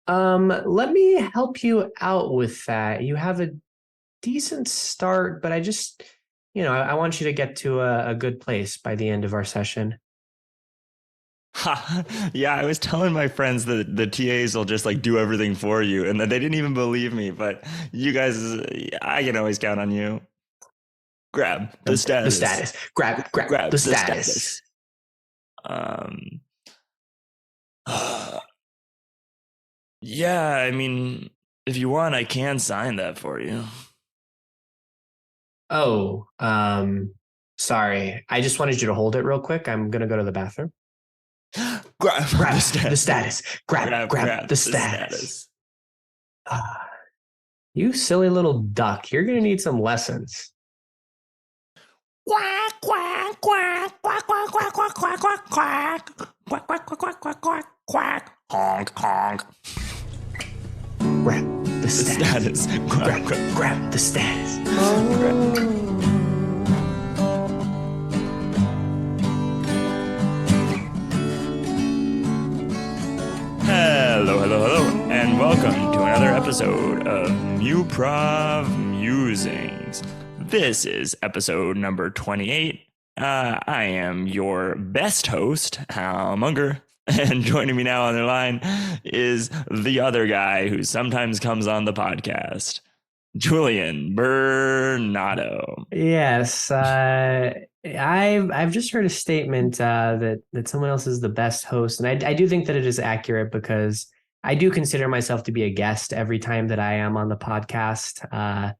Let me help you out with that. You have a decent start, but I want you to get to a good place by the end of our session. Ha, yeah, I was telling my friends that the TAs will just like do everything for you, and that they didn't even believe me. But you guys, I can always count on you. Grab the The status. status. Grab the Grab the status. status. Um, yeah, I mean, if you want, I can sign that for you. Oh, sorry. I just wanted you to hold it real quick. I'm gonna go to the bathroom. Grab the Grab the status. status. Grab Grab the the status. status. Ah, you silly little duck. You're gonna need some lessons. Quack quack quack quack quack quack quack quack quack quack quack quack quack quack quack quack honk honk. Grab the The status. status. Grab, Grab the status. hello, and welcome to another episode of Muprov Musings. This is episode number 28. I am your best host, Hal Munger, and joining me now on the line is the other guy who sometimes comes on the podcast, Julian Bernardo. Yes, I've just heard a statement that someone else is the best host, and I do think that it is accurate because I do consider myself to be a guest every time that I am on the podcast.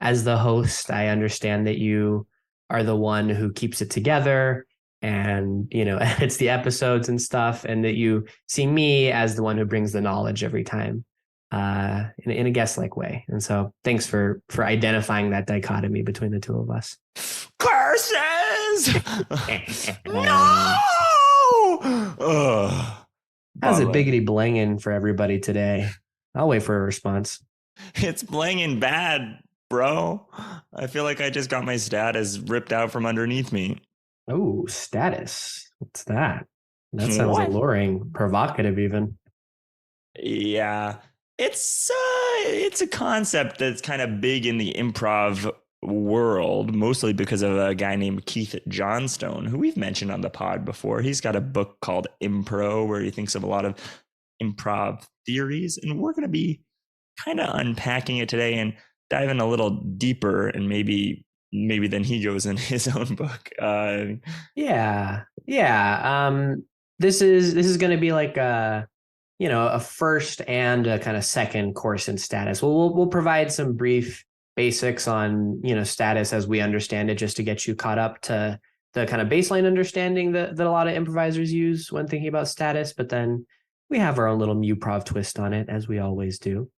As the host, I understand that you are the one who keeps it together and edits the episodes and stuff, and that you see me as the one who brings the knowledge every time in a guest like way. And so thanks for identifying that dichotomy between the two of us. Curses! No! Ugh. How's it Bummer. biggity blanging for everybody today? I'll wait for a response. It's blinging bad, bro. I feel like I just got my status ripped out from underneath me. Oh, status. What's that? That sounds What? alluring, provocative even. Yeah. It's a concept that's kind of big in the improv world, mostly because of a guy named Keith Johnstone, who we've mentioned on the pod before. He's got a book called Impro, where he thinks of a lot of improv theories, and we're going to be kind of unpacking it today and diving a little deeper, and maybe than he goes in his own book. Yeah. This is going to be like a first and a kind of second course in status. We'll provide some brief basics on status as we understand it, just to get you caught up to the kind of baseline understanding that a lot of improvisers use when thinking about status. But then we have our own little Muprov twist on it, as we always do.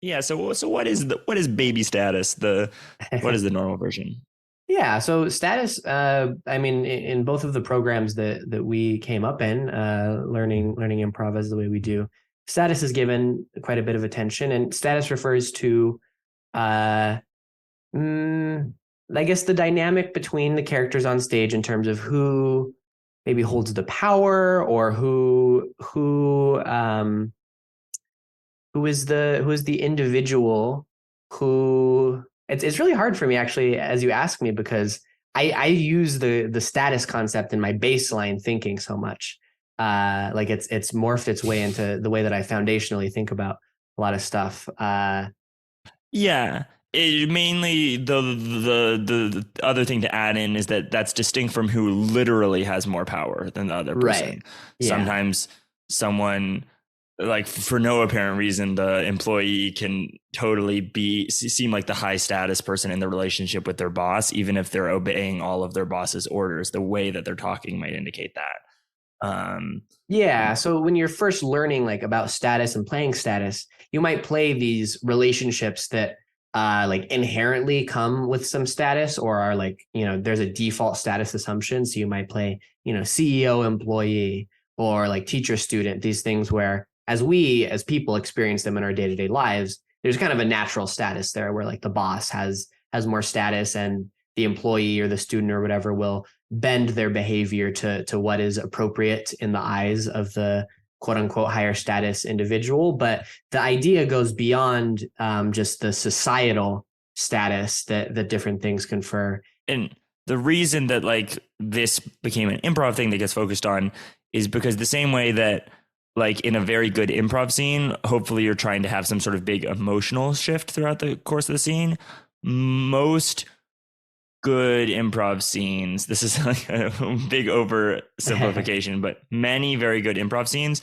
Yeah. So what is baby status? What is the normal version? Yeah, so status, I mean, in both of the programs that we came up in, learning improv as the way we do, status is given quite a bit of attention, and status refers to, uh, mm, I guess, the dynamic between the characters on stage in terms of who maybe holds the power, or who is the individual who it's really hard for me, actually, as you ask me, because I use the status concept in my baseline thinking so much. Like it's morphed its way into the way that I foundationally think about a lot of stuff. Yeah. Mainly the other thing to add in is that that's distinct from who literally has more power than the other Right. person. Yeah. Sometimes someone, like, for no apparent reason, the employee can totally seem like the high status person in the relationship with their boss, even if they're obeying all of their boss's orders. The way that they're talking might indicate that. Yeah. So when you're first learning like about status and playing status, you might play these relationships that like inherently come with some status, or are like, there's a default status assumption. So you might play, CEO employee, or like teacher student, these things where as we as people experience them in our day-to-day lives, there's kind of a natural status there where like the boss has more status, and the employee or the student or whatever will bend their behavior to what is appropriate in the eyes of the quote unquote higher status individual, but the idea goes beyond just the societal status that different things confer. And the reason that like this became an improv thing that gets focused on is because the same way that like in a very good improv scene, hopefully you're trying to have some sort of big emotional shift throughout the course of the scene. Most good improv scenes, this is like a big oversimplification, but many very good improv scenes,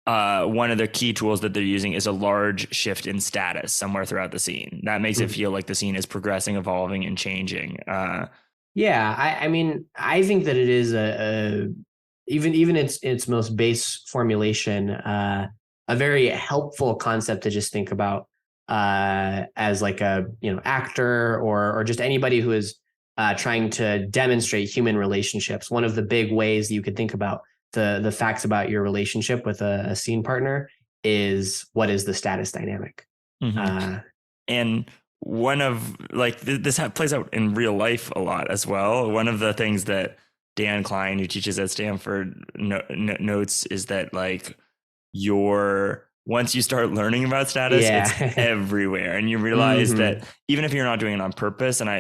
one of the key tools that they're using is a large shift in status somewhere throughout the scene. That makes it feel like the scene is progressing, evolving, and changing. Yeah, I mean, I think that it is a even its most base formulation, a very helpful concept to just think about as like a actor or just anybody who is trying to demonstrate human relationships. One of the big ways that you could think about the facts about your relationship with a scene partner is what is the status dynamic. Mm-hmm. And one of like this plays out in real life a lot as well. One of the things that Dan Klein, who teaches at Stanford, notes is that like once you start learning about status, it's everywhere, and you realize that even if you're not doing it on purpose, and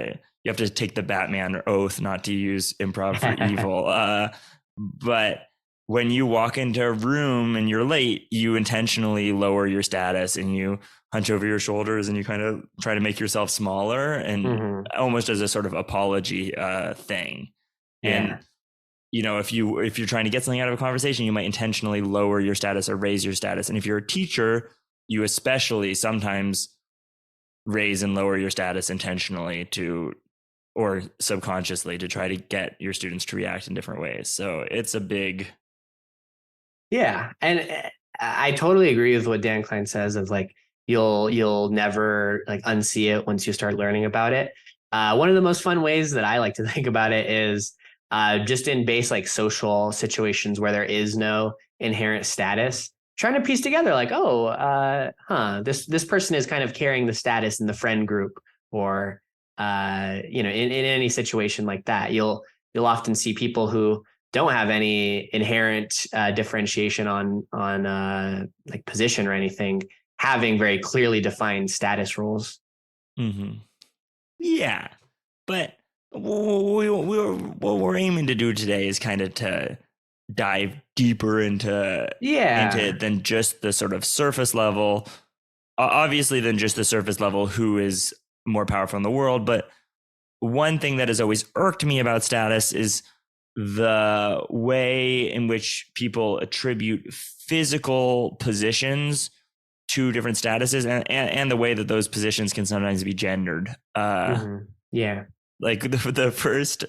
you have to take the Batman oath not to use improv for evil, but when you walk into a room and you're late, you intentionally lower your status and you hunch over your shoulders and you kind of try to make yourself smaller and almost as a sort of apology thing. And if you're trying to get something out of a conversation, you might intentionally lower your status or raise your status. And if you're a teacher, you especially sometimes raise and lower your status intentionally or subconsciously to try to get your students to react in different ways. So it's a big. Yeah. And I totally agree with what Dan Klein says of like, you'll never like unsee it once you start learning about it. One of the most fun ways that I like to think about it is just in base like social situations where there is no inherent status, trying to piece together like, this person is kind of carrying the status in the friend group, or in any situation like that, you'll often see people who don't have any inherent differentiation on like position or anything, having very clearly defined status roles. Mm-hmm. Yeah, but what we're aiming to do today is kind of to dive deeper into than just the sort of surface level. Obviously, than just the surface level, who is more powerful in the world. But one thing that has always irked me about status is the way in which people attribute physical positions to different statuses and the way that those positions can sometimes be gendered. Yeah. Like the first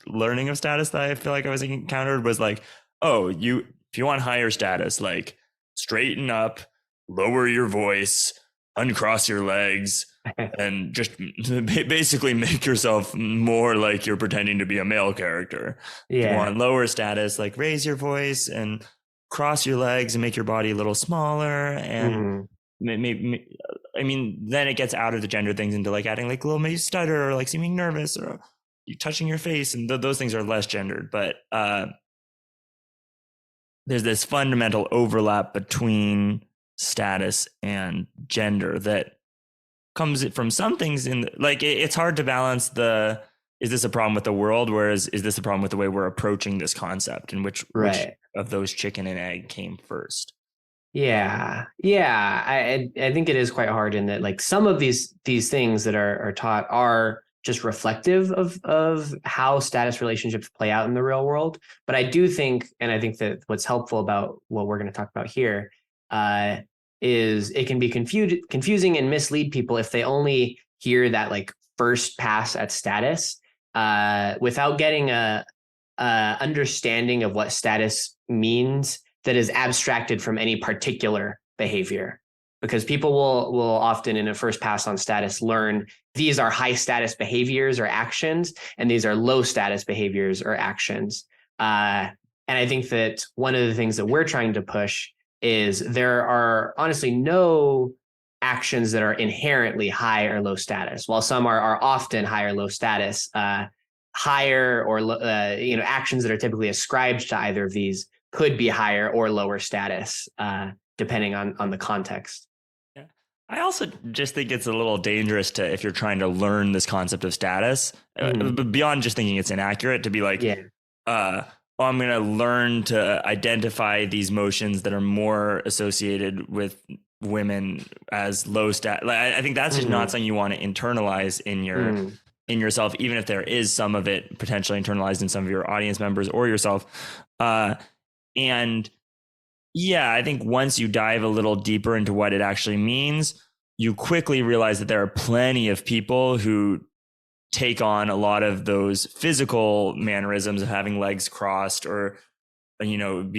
learning of status that I feel like I was encountered was like, if you want higher status, like straighten up, lower your voice, uncross your legs, and just basically make yourself more like you're pretending to be a male character. If you want lower status, like raise your voice and cross your legs and make your body a little smaller. And maybe, I mean, then it gets out of the gender things into like adding like a little maybe stutter or like seeming nervous or you touching your face. And those things are less gendered. But there's this fundamental overlap between status and gender that comes from some things in like it's hard to balance is this a problem with the world, whereas is this a problem with the way we're approaching this concept, and which of those chicken and egg came first? I think it is quite hard in that like some of these things that are taught are just reflective of how status relationships play out in the real world. But I do think, and I think that what's helpful about what we're going to talk about here is it can be confusing and mislead people if they only hear that like first pass at status without getting a understanding of what status means that is abstracted from any particular behavior. Because people will often in a first pass on status learn these are high status behaviors or actions, and these are low status behaviors or actions. And I think that one of the things that we're trying to push is there are honestly no actions that are inherently high or low status, while some are often high or low status. Higher or actions that are typically ascribed to either of these could be higher or lower status, depending on the context. Yeah. I also just think it's a little dangerous to, if you're trying to learn this concept of status, beyond just thinking it's inaccurate, to be like, Yeah. well, I'm going to learn to identify these motions that are more associated with women as low stat. Like, I think that's just not something you want to internalize in your in yourself, even if there is some of it potentially internalized in some of your audience members or yourself. And yeah, I think once you dive a little deeper into what it actually means, you quickly realize that there are plenty of people who take on a lot of those physical mannerisms of having legs crossed, or, you know,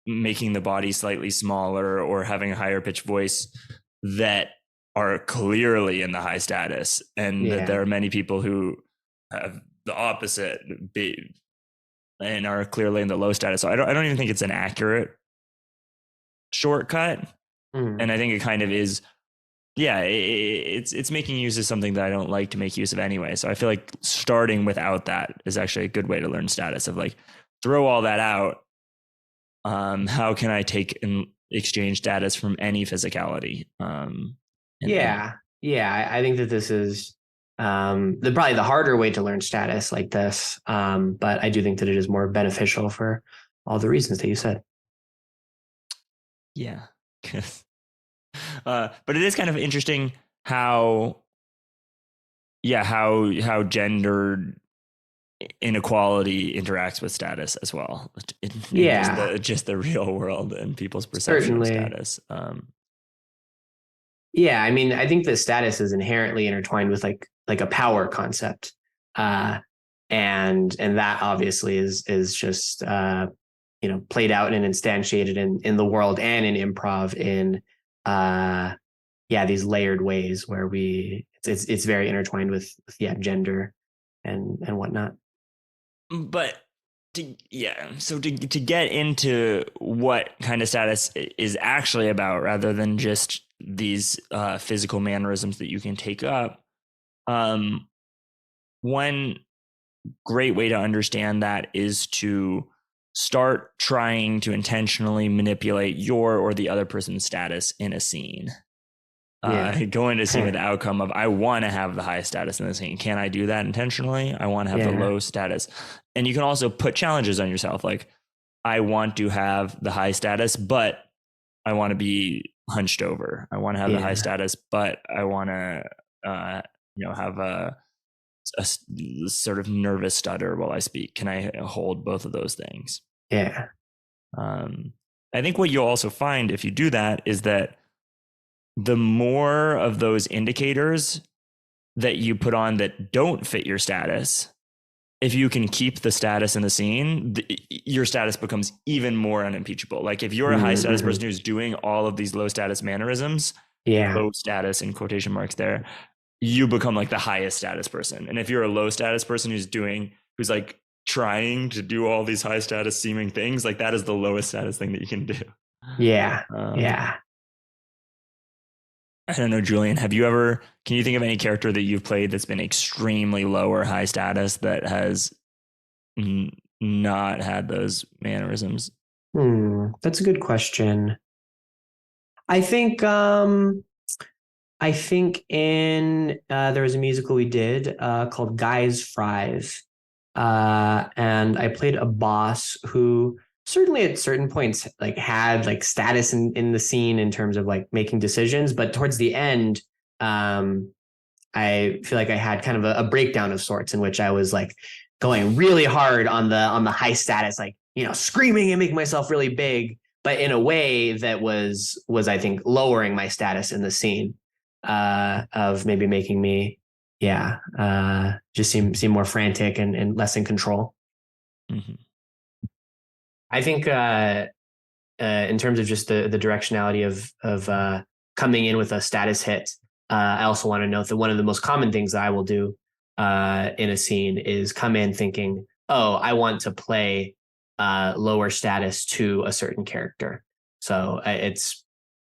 making the body slightly smaller, or having a higher pitched voice, that are clearly in the high status, and that there are many people who have the opposite and are clearly in the low status. So I don't even think it's an accurate shortcut. And I think it kind of is, yeah, it's making use of something that I don't like to make use of anyway. So I feel like starting without that is actually a good way to learn status, of like, throw all that out. How can I take and exchange status from any physicality? Yeah. I think that this is probably the harder way to learn status like this. But I do think that it is more beneficial for all the reasons that you said. Yeah. But it is kind of interesting how gender inequality interacts with status as well. Just the real world and people's perception of status. Yeah, I mean, I think that status is inherently intertwined with like a power concept, and that obviously is just played out and instantiated in the world and in improv in these layered ways where it's very intertwined with gender and whatnot. But to get into what kind of status is actually about, rather than just these physical mannerisms that you can take up, one great way to understand that is to start trying to intentionally manipulate your or the other person's status in a scene. Go into a scene with the outcome of, I want to have the high status in the scene. Can I do that intentionally? I want to have the low status. And you can also put challenges on yourself. Like, I want to have the high status, but I want to be hunched over. I want to have the high status, but I want to, have a sort of nervous stutter while I speak. Can I hold both of those things? Yeah. I think what you'll also find if you do that is that the more of those indicators that you put on that don't fit your status, if you can keep the status in the scene, your status becomes even more unimpeachable. Like, if you're a high status person who's doing all of these low status mannerisms, low status in quotation marks there, you become like the highest status person. And if you're a low status person who's like trying to do all these high status seeming things, like, that is the lowest status thing that you can do. I don't know, Julian, can you think of any character that you've played that's been extremely low or high status that has not had those mannerisms? That's a good question. I think in there was a musical we did called Guy's Fries, and I played a boss who certainly at certain points like had like status in the scene in terms of like making decisions, but towards the end, I feel like I had kind of a breakdown of sorts in which I was like going really hard on the high status, like, screaming and making myself really big, but in a way that was I think lowering my status in the scene, of maybe making me just seem more frantic and less in control. I think in terms of just the directionality of coming in with a status hit, I also want to note that one of the most common things that I will do in a scene is come in thinking, oh, I want to play lower status to a certain character. So it's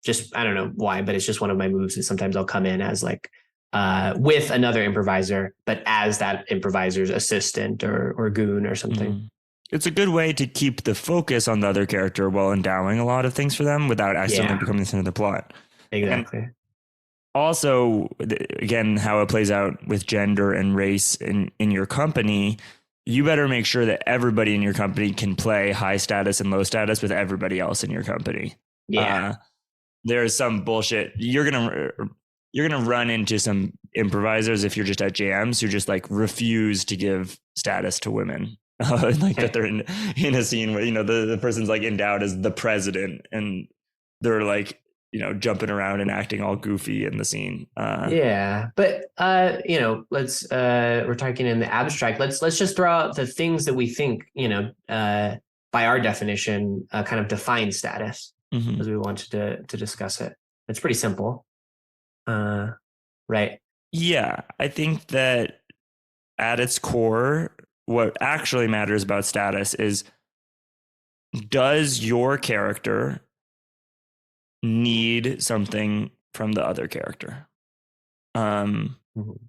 just, I don't know why, but it's just one of my moves is sometimes I'll come in as like with another improviser, but as that improviser's assistant or goon or something. it's a good way to keep the focus on the other character while endowing a lot of things for them without accidentally Yeah, becoming the center of the plot. And exactly. also, again, how it plays out with gender and race in your company, you better make sure that everybody in your company can play high status and low status with everybody else in your company. Yeah. Uh, there's some bullshit. You're gonna run into some improvisers if you're just at JMs who just like refuse to give status to women. Like that they're in a scene where the person's like endowed as the president and they're like jumping around and acting all goofy in the scene. Yeah, but let's we're talking in the abstract. Let's just throw out the things that we think, by our definition, kind of define status Mhm. as we wanted to discuss it. It's pretty simple. Uh, right. Yeah, I think that at its core, what actually matters about status is, does your character need something from the other character? Um, Mhm.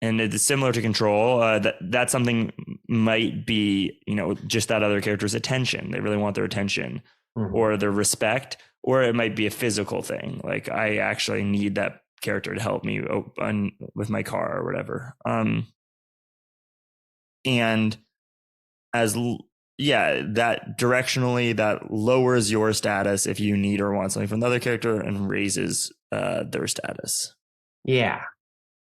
and it's similar to control. That something might be, just that other character's attention. They really want their attention Mhm. or their respect, or it might be a physical thing. Like I actually need that character to help me open with my car or whatever. And as yeah, that directionally that lowers your status if you need or want something from the other character and raises their status. Yeah.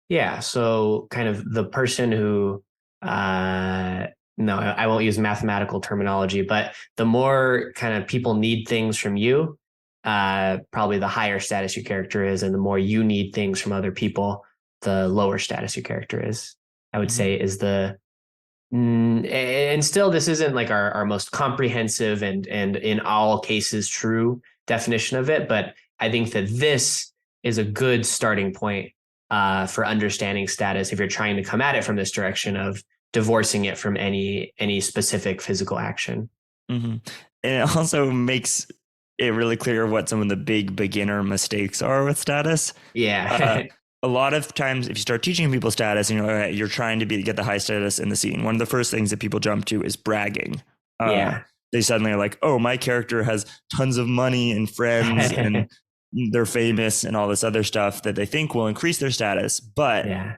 Yeah. So kind of the person who, uh, no, I won't use mathematical terminology, but the more kind of people need things from you, probably the higher status your character is, and the more you need things from other people, the lower status your character is. I would Mm-hmm. say is the and still this isn't like our most comprehensive and in all cases true definition of it, but I think that this is a good starting point for understanding status if you're trying to come at it from this direction of divorcing it from any specific physical action. Mm-hmm. And it also makes it really clear what some of the big beginner mistakes are with status. Uh, Yeah. a lot of times, if you start teaching people status and you're trying to get the high status in the scene, one of the first things that people jump to is bragging. Uh, Yeah. they suddenly are like, "Oh, my character has tons of money and friends, and they're famous, and all this other stuff that they think will increase their status." But Yeah.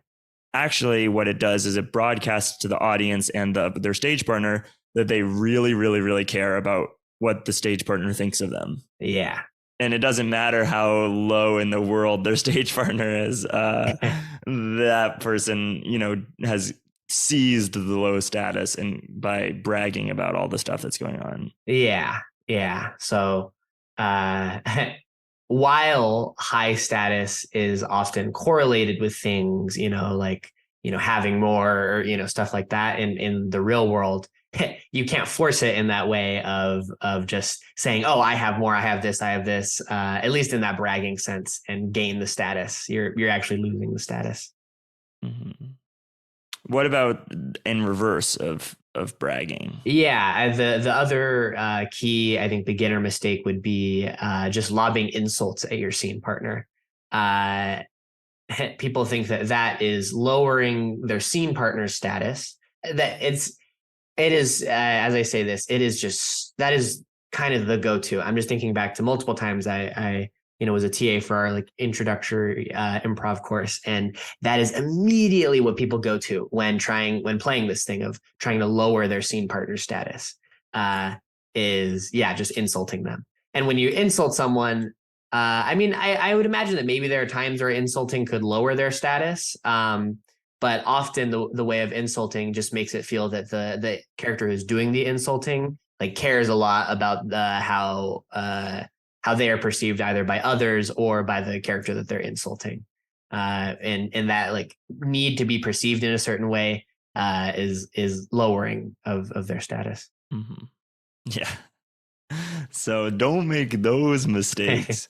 actually, what it does is it broadcasts to the audience and their stage partner that they really, really, really care about what the stage partner thinks of them. Yeah. And it doesn't matter how low in the world their stage partner is. That person, has seized the low status and by bragging about all the stuff that's going on. Yeah, yeah. So, uh, while high status is often correlated with things, like having more, or stuff like that in the real world, you can't force it in that way of just saying, "Oh, I have more, I have this, I have this." At least in that bragging sense, and gain the status. You're actually losing the status. Mm-hmm. What about in reverse of bragging? Yeah, the other key, I think, beginner mistake would be just lobbing insults at your scene partner. Uh, People think that that is lowering their scene partner's status. That it is, as I say this, it is just that is kind of the go-to. I'm just thinking back to multiple times I was a TA for our like introductory improv course, and that is immediately what people go to when playing this thing of trying to lower their scene partner status. Uh, is yeah, just insulting them. And when you insult someone, I mean, I would imagine that maybe there are times where insulting could lower their status. But often the way of insulting just makes it feel that the character who's doing the insulting like cares a lot about how they are perceived either by others or by the character that they're insulting, and that like need to be perceived in a certain way is lowering of their status. Mm-hmm. Yeah. So don't make those mistakes.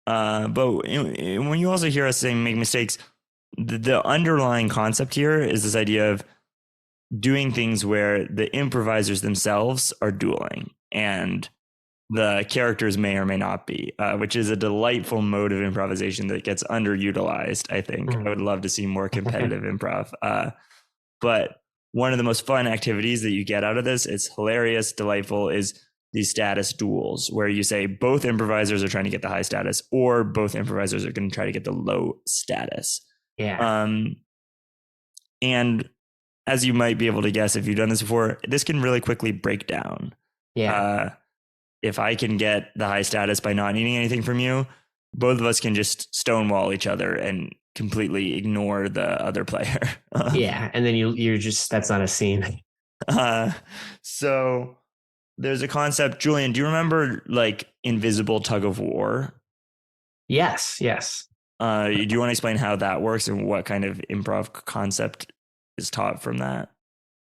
But when you also hear us saying make mistakes, the underlying concept here is this idea of doing things where the improvisers themselves are dueling and the characters may or may not be, which is a delightful mode of improvisation that gets underutilized. I think I would love to see more competitive improv. But one of the most fun activities that you get out of this, it's hilarious, delightful, is these status duels where you say both improvisers are trying to get the high status or both improvisers are going to try to get the low status. Yeah. Um, and as you might be able to guess, if you've done this before, this can really quickly break down. Yeah. If I can get the high status by not needing anything from you, both of us can just stonewall each other and completely ignore the other player. Yeah. And then you're just, that's not a scene. uh, so there's a concept, Julian, do you remember like invisible tug of war? Yes. Yes. Do you want to explain how that works and what kind of improv concept is taught from that?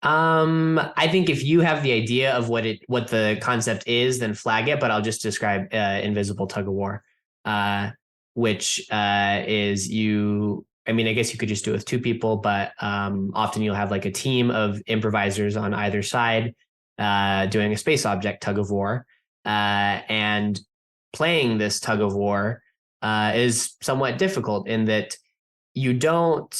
I think if you have the idea of what the concept is, then flag it. But I'll just describe invisible tug of war, which is you. I mean, I guess you could just do it with two people, but often you'll have like a team of improvisers on either side doing a space object tug of war, and playing this tug of war is somewhat difficult in that you don't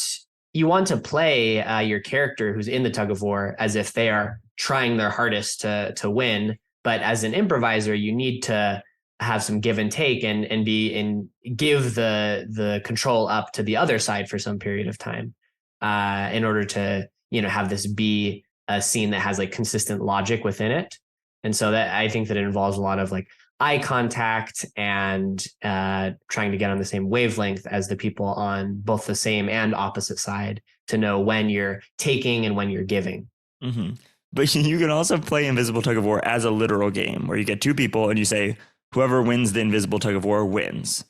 you want to play your character who's in the tug of war as if they are trying their hardest to win, but as an improviser you need to have some give and take and give the control up to the other side for some period of time in order to have this be a scene that has like consistent logic within it. And so that I think that it involves a lot of like eye contact and trying to get on the same wavelength as the people on both the same and opposite side to know when you're taking and when you're giving. Mm-hmm. But you can also play invisible tug of war as a literal game where you get two people and you say, whoever wins the invisible tug of war wins.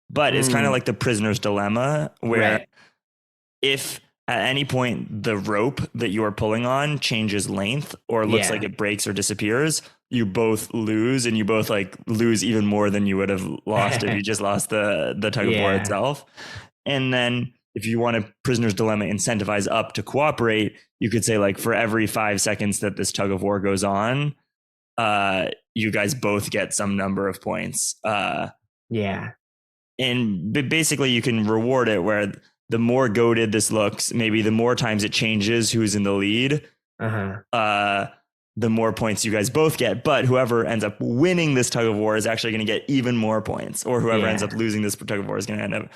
But it's kind of like the prisoner's dilemma where Right. if at any point the rope that you are pulling on changes length or looks like it breaks or disappears, you both lose, and you both like lose even more than you would have lost if you just lost the tug of war itself. And then if you want a prisoner's dilemma incentivize up to cooperate, you could say like for every 5 seconds that this tug of war goes on, you guys both get some number of points. And basically you can reward it where the more goated this looks, maybe the more times it changes who's in the lead, the more points you guys both get. But whoever ends up winning this tug of war is actually going to get even more points, or whoever ends up losing this tug of war is going to end up.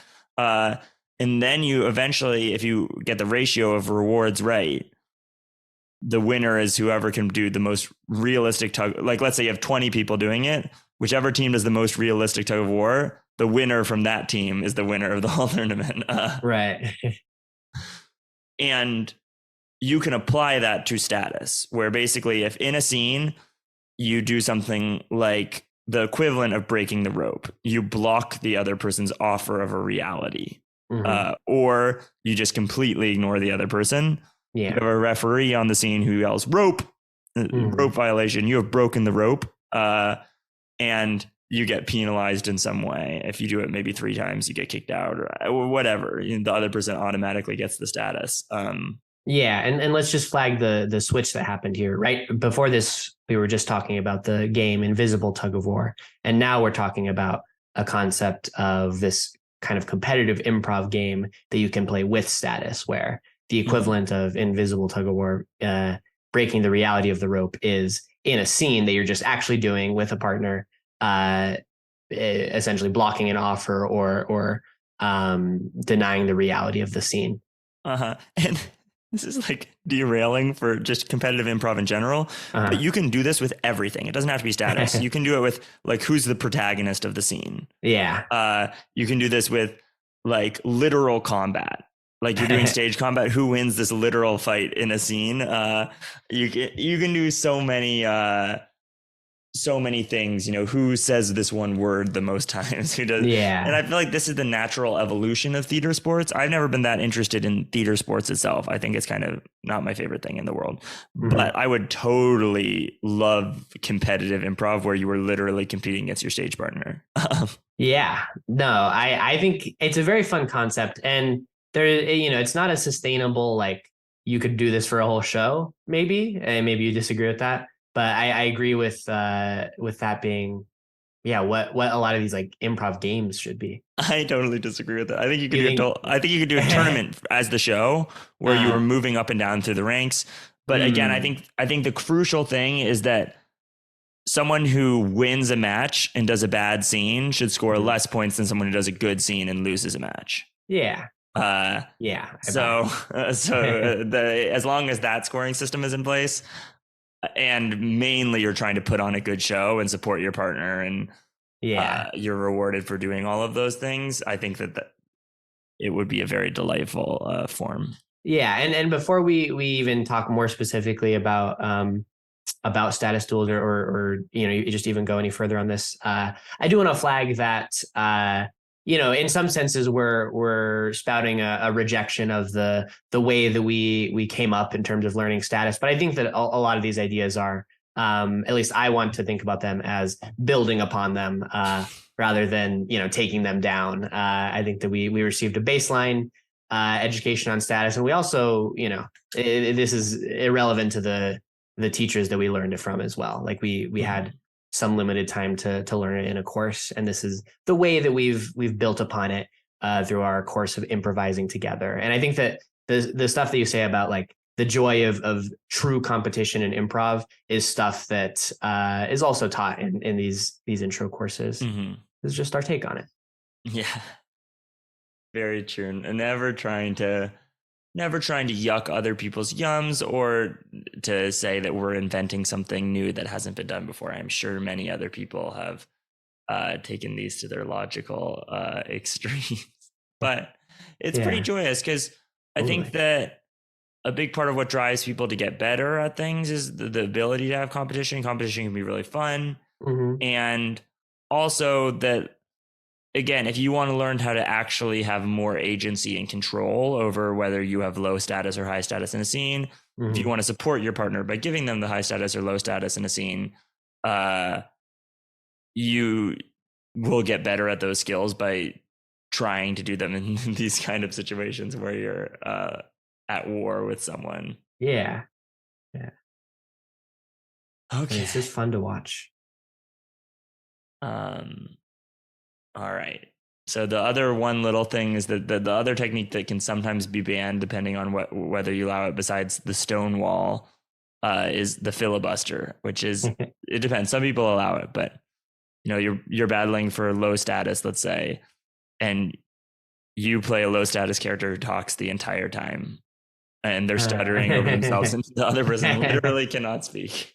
And then you eventually, if you get the ratio of rewards right, the winner is whoever can do the most realistic tug. Like, let's say you have 20 people doing it. Whichever team does the most realistic tug of war, the winner from that team is the winner of the whole tournament. Right. And you can apply that to status, where basically if in a scene you do something like the equivalent of breaking the rope, you block the other person's offer of a reality, or you just completely ignore the other person. You have a referee on the scene who yells rope, rope violation. You have broken the rope, and you get penalized in some way. If you do it maybe 3 times, you get kicked out or whatever. The other person automatically gets the status. And let's just flag the switch that happened here. Right before this, we were just talking about the game Invisible Tug of War, and now we're talking about a concept of this kind of competitive improv game that you can play with status, where the equivalent of Invisible Tug of War, breaking the reality of the rope, is in a scene that you're just actually doing with a partner, essentially blocking an offer or denying the reality of the scene. And this is like derailing for just competitive improv in general, but you can do this with everything. It doesn't have to be status. You can do it with like, who's the protagonist of the scene? You can do this with like literal combat. Like you're doing stage combat, who wins this literal fight in a scene? You can do so many things, who says this one word the most times, who does. And I feel like this is the natural evolution of theater sports. I've never been that interested in theater sports itself. I think it's kind of not my favorite thing in the world, but I would totally love competitive improv where you were literally competing against your stage partner. I think it's a very fun concept, and there, it's not a sustainable, like you could do this for a whole show, maybe, and maybe you disagree with that. But I agree with that being yeah, what a lot of these like improv games should be. I totally disagree with that. I think you could You do think? I think you could do a tournament as the show where you were uh, moving up and down through the ranks. But again, mm, I think the crucial thing is that someone who wins a match and does a bad scene should score mhm. less points than someone who does a good scene and loses a match. Yeah, Uh, yeah, I buy so the as long as that scoring system is in place, and mainly you're trying to put on a good show and support your partner, and yeah. you're rewarded for doing all of those things, I think that it would be a very delightful form. Yeah, and before we even talk more specifically about status duels or you know you just even go any further on this, I do want to flag that you know in some senses we're spouting a rejection of the way that we came up in terms of learning status, but I think that a lot of these ideas are at least I want to think about them as building upon them rather than you know taking them down. I think that we received a baseline education on status, and we also you know this is irrelevant to the teachers that we learned it from as well. Like we had Mhm. some limited time to learn it in a course, and this is the way that we've built upon it through our course of improvising together. And I think that the stuff that you say about like the joy of true competition and improv is stuff that is also taught in these intro courses. Mhm. This is just our take on it. Yeah, very true. And never trying to yuck other people's yums or to say that we're inventing something new that hasn't been done before. I'm sure many other people have taken these to their logical extremes, but it's pretty Yeah, joyous because I think totally. that a big part of what drives people to get better at things is the ability to have competition. Competition can be really fun. Hmm. And also that, again, if you want to learn how to actually have more agency and control over whether you have low status or high status in a scene, if you Hmm. want to support your partner by giving them the high status or low status in a scene, uh, you will get better at those skills by trying to do them in these kind of situations where you're at war with someone. Yeah, yeah. And Okay. it's just fun to watch. Um, all right. So the other one little thing is that the other technique that can sometimes be banned depending on whether you allow it besides the stone wall is the filibuster, which is it depends. Some people allow it, but you know you're battling for low status, let's say, and you play a low status character who talks the entire time and they're stuttering over themselves and the other person literally cannot speak.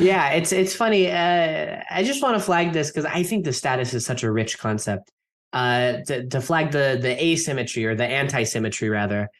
Yeah, it's funny. I just want to flag this because I think the status is such a rich concept. To flag the asymmetry or the anti-symmetry rather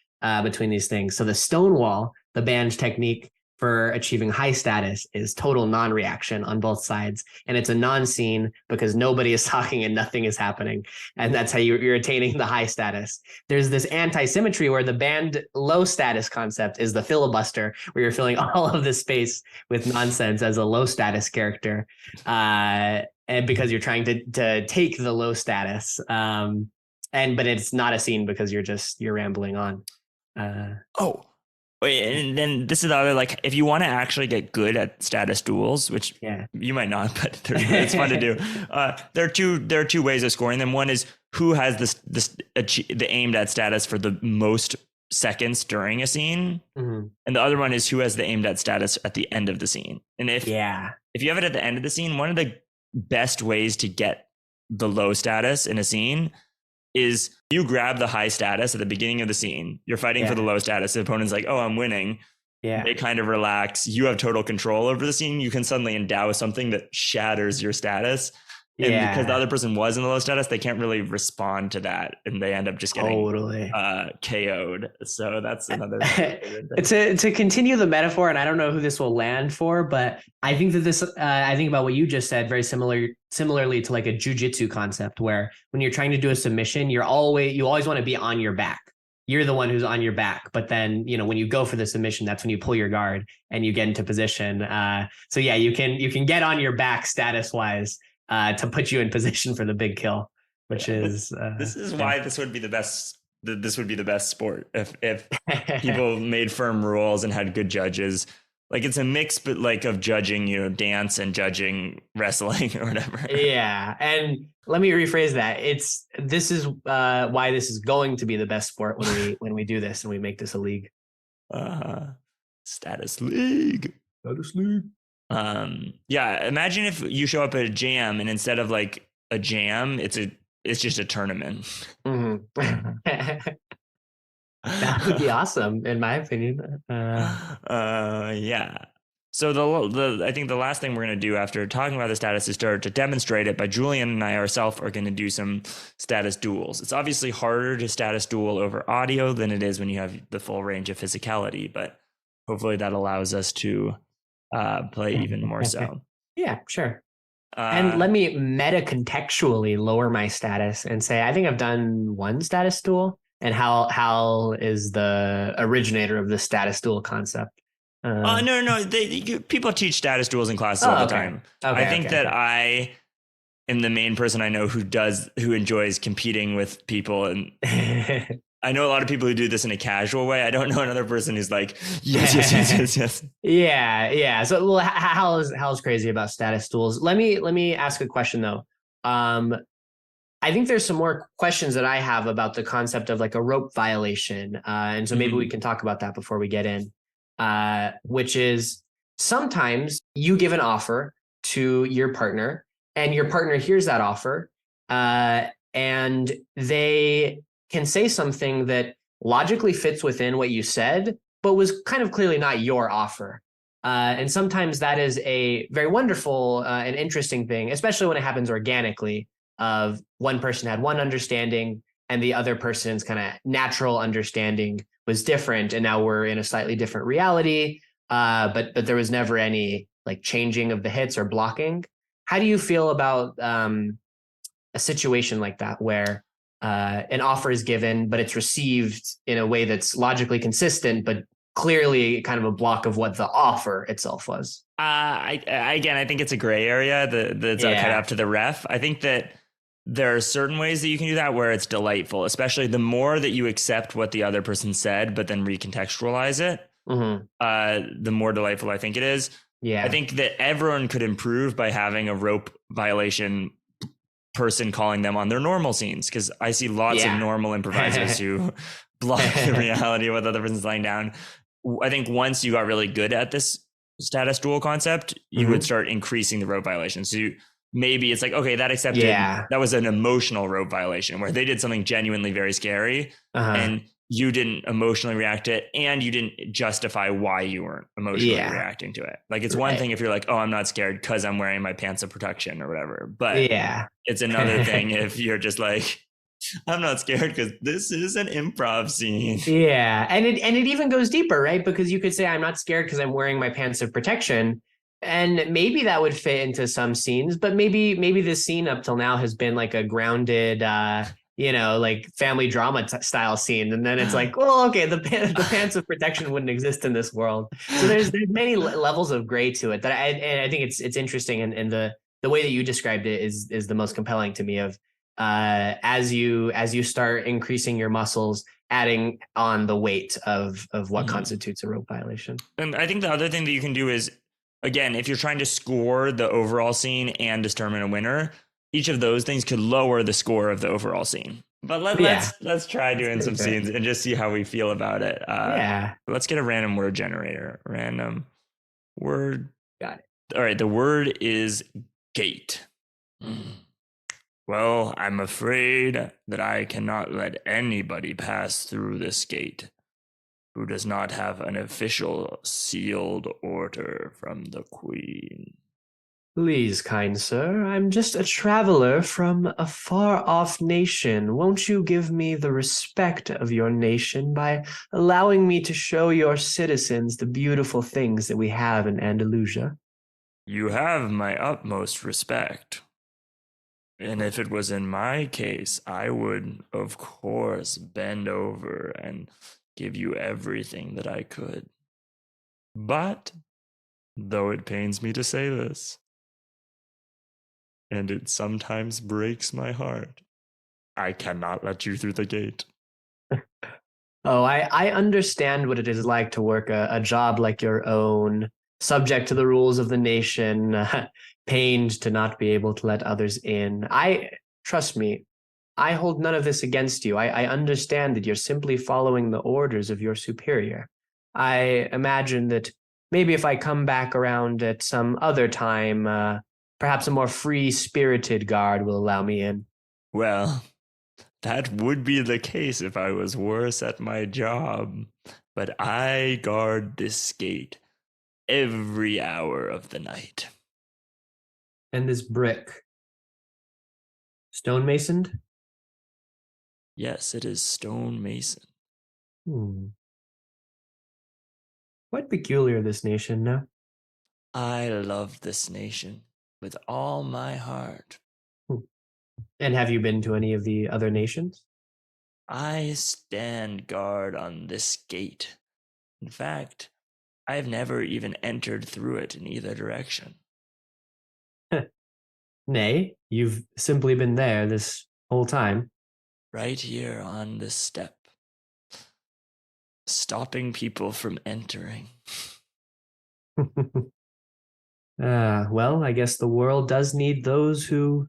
between these things. So the stonewall, the band technique for achieving high status, is total non-reaction on both sides, and it's a non-scene because nobody is talking and nothing is happening, and that's how you're attaining the high status. There's this anti-symmetry where the band low status concept is the filibuster, where you're filling all of this space with nonsense as a low status character, and because you're trying to take the low status, and but it's not a scene because you're rambling on. Uh, Oh, wait, and then this is the other, like, if you want to actually get good at status duels, which yeah. you might not, but it's fun to do. There are two ways of scoring them. One is who has the aimed at status for the most seconds during a scene, Mhm. and the other one is who has the aimed at status at the end of the scene. And Yeah. if you have it at the end of the scene, one of the best ways to get the low status in a scene is you grab the high status at the beginning of the scene. You're fighting for the Yeah. low status. The opponent's like, oh, I'm winning. Yeah. They kind of relax. You have total control over the scene. You can suddenly endow something that shatters your status. And because the Yeah. other person was in the low status, they can't really respond to that. And they end up just getting Totally. KO'd. So that's another favorite thing. To continue the metaphor, and I don't know who this will land for, but I think that this I think about what you just said very similarly to like a jujitsu concept where when you're trying to do a submission, you always want to be on your back. You're the one who's on your back, but then you know when you go for the submission, that's when you pull your guard and you get into position. So yeah, you can get on your back status wise to put you in position for the big kill, which Yeah, is this is yeah. why this would be the best sport if people made firm rules and had good judges. Like it's a mix, but like of judging, dance and judging wrestling or whatever. Yeah, and let me rephrase that. This is why this is going to be the best sport when we do this and we make this a league. Uh, Status league. Status league. Yeah. Imagine if you show up at a jam and instead of like a jam, it's just a tournament. Mm-hmm. That would be awesome, in my opinion. Yeah. So I think the last thing we're going to do after talking about the status is start to demonstrate it. But Julian and I ourselves are going to do some status duels. It's obviously harder to status duel over audio than it is when you have the full range of physicality, but hopefully that allows us to play even more so. Yeah, sure. And let me meta contextually lower my status and say I think I've done one status duel, and Hal is the originator of the status duel concept. No. People teach status duels in classes all the time. Okay, I think that I am the main person I know who enjoys competing with people, and I know a lot of people who do this in a casual way. I don't know another person who's like, yes. Yeah. So, well, Hal's crazy about status duels. Let me ask a question though. I think there's some more questions that I have about the concept of like a rope violation, and so maybe we can talk about that before we get in. Which is sometimes you give an offer to your partner, and your partner hears that offer, and they can say something that logically fits within what you said, but was kind of clearly not your offer. And sometimes that is a very wonderful and interesting thing, especially when it happens organically. Of one person had one understanding, and the other person's kind of natural understanding was different, and now we're in a slightly different reality. But there was never any like changing of the hits or blocking. How do you feel about a situation like that where an offer is given, but it's received in a way that's logically consistent, but clearly kind of a block of what the offer itself was? I think it's a gray area that's cut up to the ref. I think that there are certain ways that you can do that where it's delightful, especially the more that you accept what the other person said, but then recontextualize it, the more delightful I think it is. Yeah. I think that everyone could improve by having a rope violation person calling them on their normal scenes, because I see lots of normal improvisers who block the reality of what the other person's laying down. I think once you got really good at this status duel concept, you would start increasing the rope violations. So maybe it's like, okay, that accepted. That was an emotional rope violation where they did something genuinely very scary, and you didn't emotionally react to it, and you didn't justify why you weren't emotionally reacting to it. Like it's one thing if you're like, oh, I'm not scared because I'm wearing my pants of protection or whatever. But it's another thing if you're just like, I'm not scared because this is an improv scene. Yeah. And it even goes deeper, right? Because you could say, I'm not scared because I'm wearing my pants of protection. And maybe that would fit into some scenes, but maybe this scene up till now has been like a grounded, like family drama style scene. And then it's like, well, okay, the pants of protection wouldn't exist in this world. So there's many levels of gray to it that I think it's interesting. And the way that you described it is the most compelling to me of, as you start increasing your muscles, adding on the weight of what constitutes a rope violation. And I think the other thing that you can do is, again, if you're trying to score the overall scene and determine a winner, each of those things could lower the score of the overall scene. But let's try doing some scenes and just see how we feel about it. Let's get a random word generator. Random word. Got it. All right. The word is gate. Well, I'm afraid that I cannot let anybody pass through this gate who does not have an official sealed order from the Queen. Please, kind sir, I'm just a traveler from a far-off nation. Won't you give me the respect of your nation by allowing me to show your citizens the beautiful things that we have in Andalusia? You have my utmost respect. And if it was in my case, I would, of course, bend over and give you everything that I could. But, though it pains me to say this, and it sometimes breaks my heart, I cannot let you through the gate. Oh, I understand what it is like to work a job like your own, subject to the rules of the nation, pained to not be able to let others in. Trust me, I hold none of this against you. I understand that you're simply following the orders of your superior. I imagine that maybe if I come back around at some other time, perhaps a more free-spirited guard will allow me in. Well, that would be the case if I was worse at my job. But I guard this gate every hour of the night. And this brick, stonemasoned? Yes, it is stone mason. Hmm. Quite peculiar, this nation, no? I love this nation with all my heart. Hmm. And have you been to any of the other nations? I stand guard on this gate. In fact, I've never even entered through it in either direction. Nay, you've simply been there this whole time. Right here on this step, stopping people from entering. Well, I guess the world does need those who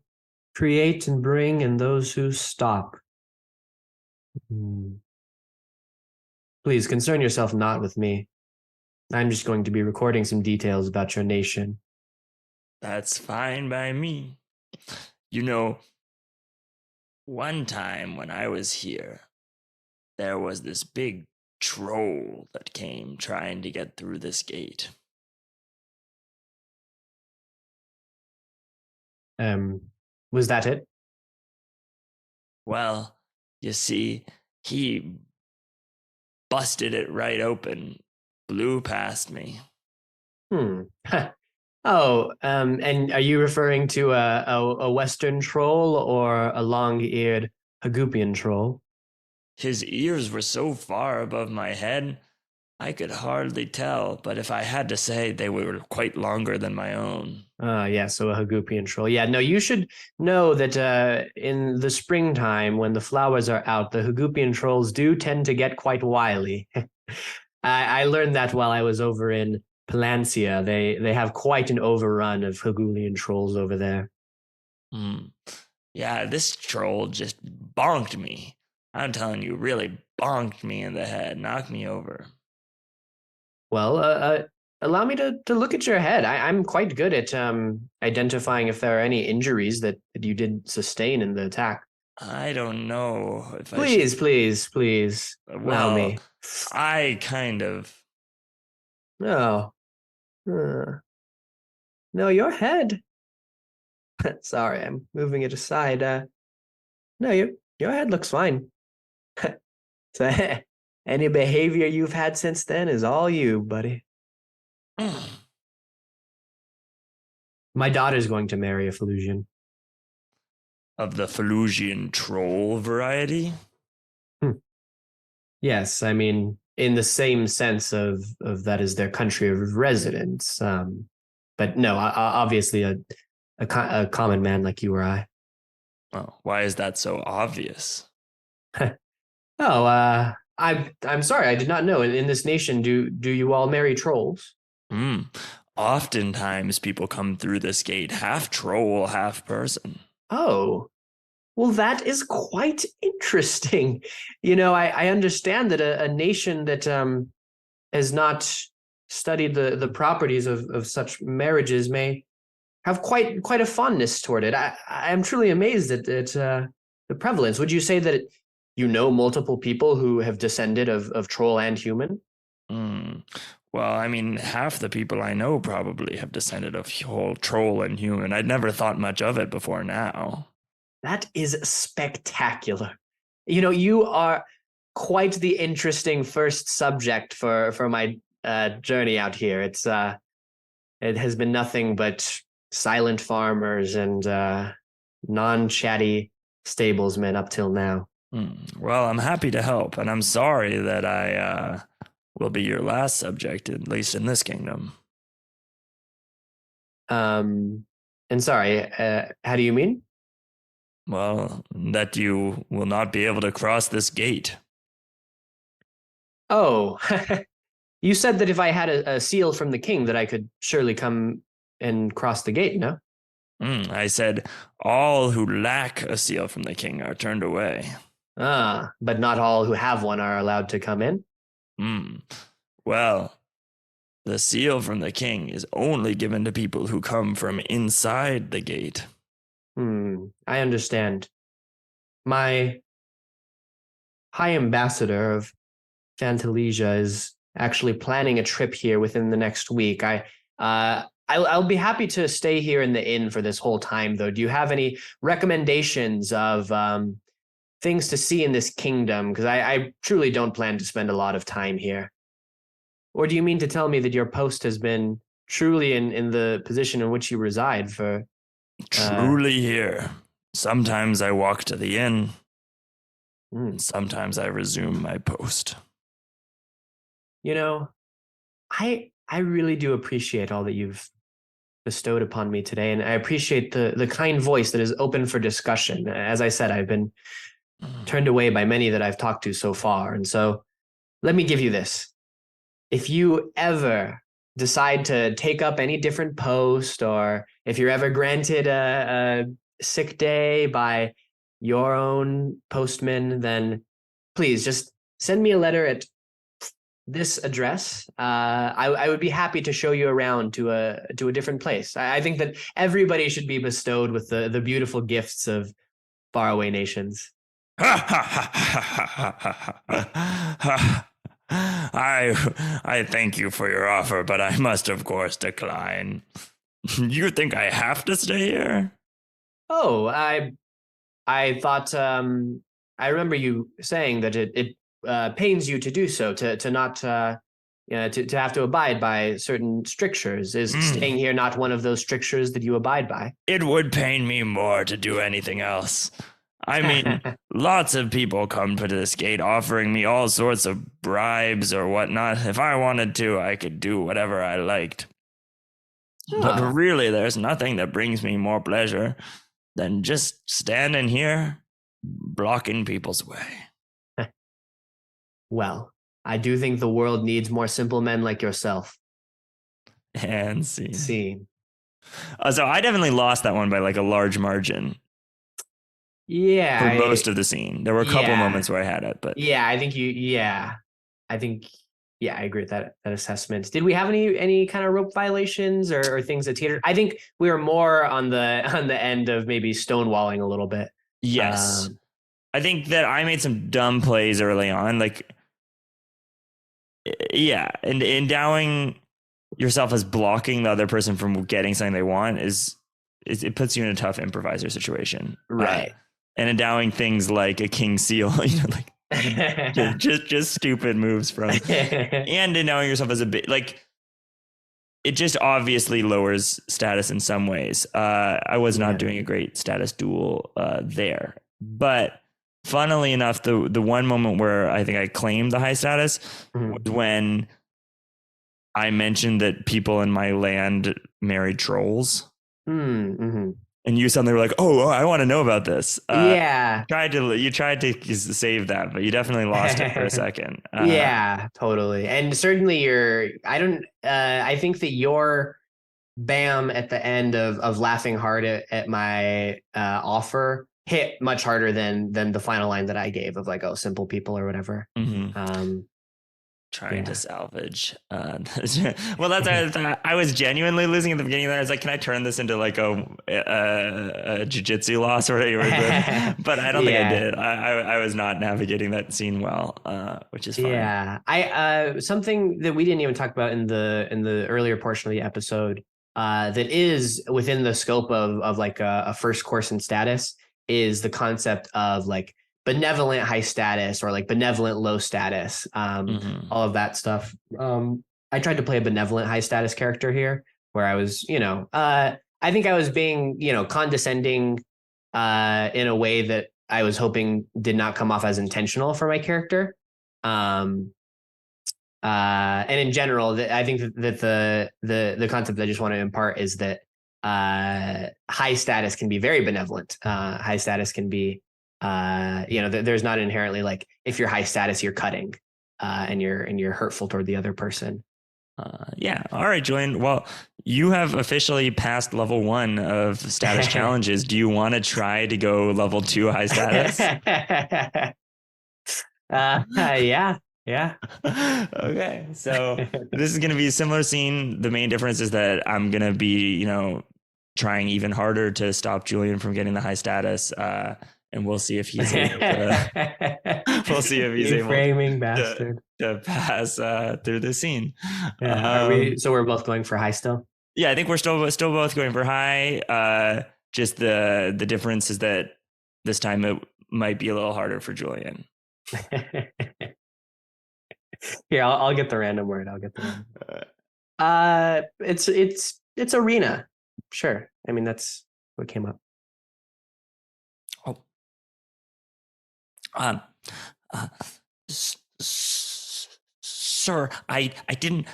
create and bring and those who stop. Hmm. Please concern yourself not with me. I'm just going to be recording some details about your nation. That's fine by me. You know, one time when I was here, there was this big troll that came trying to get through this gate. Um, was that it? Well, you see, he busted it right open, blew past me. Hmm. Oh, and are you referring to a Western troll or a long-eared Hagoopian troll? His ears were so far above my head, I could hardly tell, but if I had to say, they were quite longer than my own. Yeah, so a Hagoopian troll. Yeah, no, you should know that in the springtime when the flowers are out, the Hagoopian trolls do tend to get quite wily. I learned that while I was over in Palancia. They have quite an overrun of Hagoopian trolls over there. Hmm. Yeah, this troll just bonked me. I'm telling you, really bonked me in the head, knocked me over. Well, allow me to look at your head. I'm quite good at identifying if there are any injuries that you did sustain in the attack. I don't know if I should. Please, please, please allow Well, me. I kind of. No, no, your head. Sorry, I'm moving it aside. No, your head looks fine. So any behavior you've had since then is all you, buddy. My daughter's going to marry a Felusian. Of the Felusian troll variety? Hmm. Yes, I mean in the same sense of that is their country of residence. But no, obviously a common man like you or I. Oh, why is that so obvious? Oh, I'm sorry, I did not know. In this nation, do you all marry trolls? Hmm. Oftentimes people come through this gate half troll, half person. Oh, well, that is quite interesting. You know, I understand that a nation that has not studied the properties of such marriages may have quite a fondness toward it. I'm truly amazed at the prevalence. Would you say that you know multiple people who have descended of troll and human? Hmm. Well, I mean, half the people I know probably have descended of whole troll and human. I'd never thought much of it before now. That is spectacular. You know, you are quite the interesting first subject for my journey out here. It has been nothing but silent farmers and non-chatty stablesmen up till now. Hmm. Well, I'm happy to help, and I'm sorry that I will be your last subject, at least in this kingdom. Um, and sorry, how do you mean? Well, that you will not be able to cross this gate. Oh, You said that if I had a seal from the king, that I could surely come and cross the gate, no? I said, all who lack a seal from the king are turned away. Ah, but not all who have one are allowed to come in. Hmm. Well, the seal from the king is only given to people who come from inside the gate. I understand. My high ambassador of Fantalesia is actually planning a trip here within the next week. I'll be happy to stay here in the inn for this whole time, though. Do you have any recommendations of things to see in this kingdom? Because I truly don't plan to spend a lot of time here. Or do you mean to tell me that your post has been truly in the position in which you reside for Truly here. Sometimes I walk to the inn, mm, and sometimes I resume my post. you know, I really do appreciate all that you've bestowed upon me today, and I appreciate the kind voice that is open for discussion. As I said, I've been turned away by many that I've talked to so far, and so let me give you this. If you ever decide to take up any different post, or if you're ever granted a sick day by your own postman, then please just send me a letter at this address. I would be happy to show you around to a different place. I think that everybody should be bestowed with the beautiful gifts of faraway nations. I thank you for your offer, but I must of course decline. You think I have to stay here? Oh, I thought I remember you saying that it pains you to do so, to not to have to abide by certain strictures. Is staying here not one of those strictures that you abide by? It would pain me more to do anything else. I mean, lots of people come to this gate offering me all sorts of bribes or whatnot. If I wanted to, I could do whatever I liked. But Ah, really, there's nothing that brings me more pleasure than just standing here blocking people's way. well, I do think the world needs more simple men like yourself. And scene. See, So I definitely lost that one by like a large margin yeah, for most of the scene. There were a couple yeah, moments where I had it, but yeah. I think, yeah, I agree with that assessment. Did we have any kind of rope violations or things that teetered? I think we were more on the on the end of maybe stonewalling a little bit. yes. Um, I think that I made some dumb plays early on. Like, yeah, and endowing yourself as blocking the other person from getting something they want is it puts you in a tough improviser situation. right. And endowing things like a king seal, like just stupid moves from, and endowing yourself as a bit like it just obviously lowers status in some ways. I was not Yeah. doing a great status duel there, but funnily enough, the one moment where I think I claimed the high status Mhm. was when I mentioned that people in my land married trolls, Mm-hmm. and you suddenly were like, "Oh, I want to know about this." Yeah. You tried to save that, but you definitely lost it for a second. Yeah, totally. And certainly I think that your bam at the end of laughing hard at my offer hit much harder than the final line that I gave of like, oh, simple people or whatever. Mhm. Um, Trying to yeah. salvage. Well, I was genuinely losing at the beginning. There, I was like, "Can I turn this into like a jujitsu loss or whatever?" But I don't think I Yeah. did. I was not navigating that scene well, which is fine. Yeah. I something that we didn't even talk about in the earlier portion of the episode that is within the scope of like a first course in status is the concept of like benevolent high status or like benevolent low status. Mm-hmm. All of that stuff. I tried to play a benevolent high status character here where I was, I think I was being, condescending in a way that I was hoping did not come off as intentional for my character. Um, and in general, I think that the concept I just want to impart is that high status can be very benevolent. High status can be, there's not inherently like if you're high status, you're cutting. and you're hurtful toward the other person. Yeah. All right, Julian. Well, you have officially passed level 1 of status challenges. Do you want to try to go level 2 high status? Yeah, yeah. Okay. So this is going to be a similar scene. The main difference is that I'm going to be, trying even harder to stop Julian from getting the high status. And we'll see if he's able to, we'll see if he's You able framing to, bastard. to pass through the scene. Yeah. So we're both going for high still? Yeah, I think we're still both going for high. Just the difference is that this time it might be a little harder for Julian. Here, I'll get the random word. I'll get the random. It's arena. Sure. I mean, that's what came up. Oh. Sir, I didn't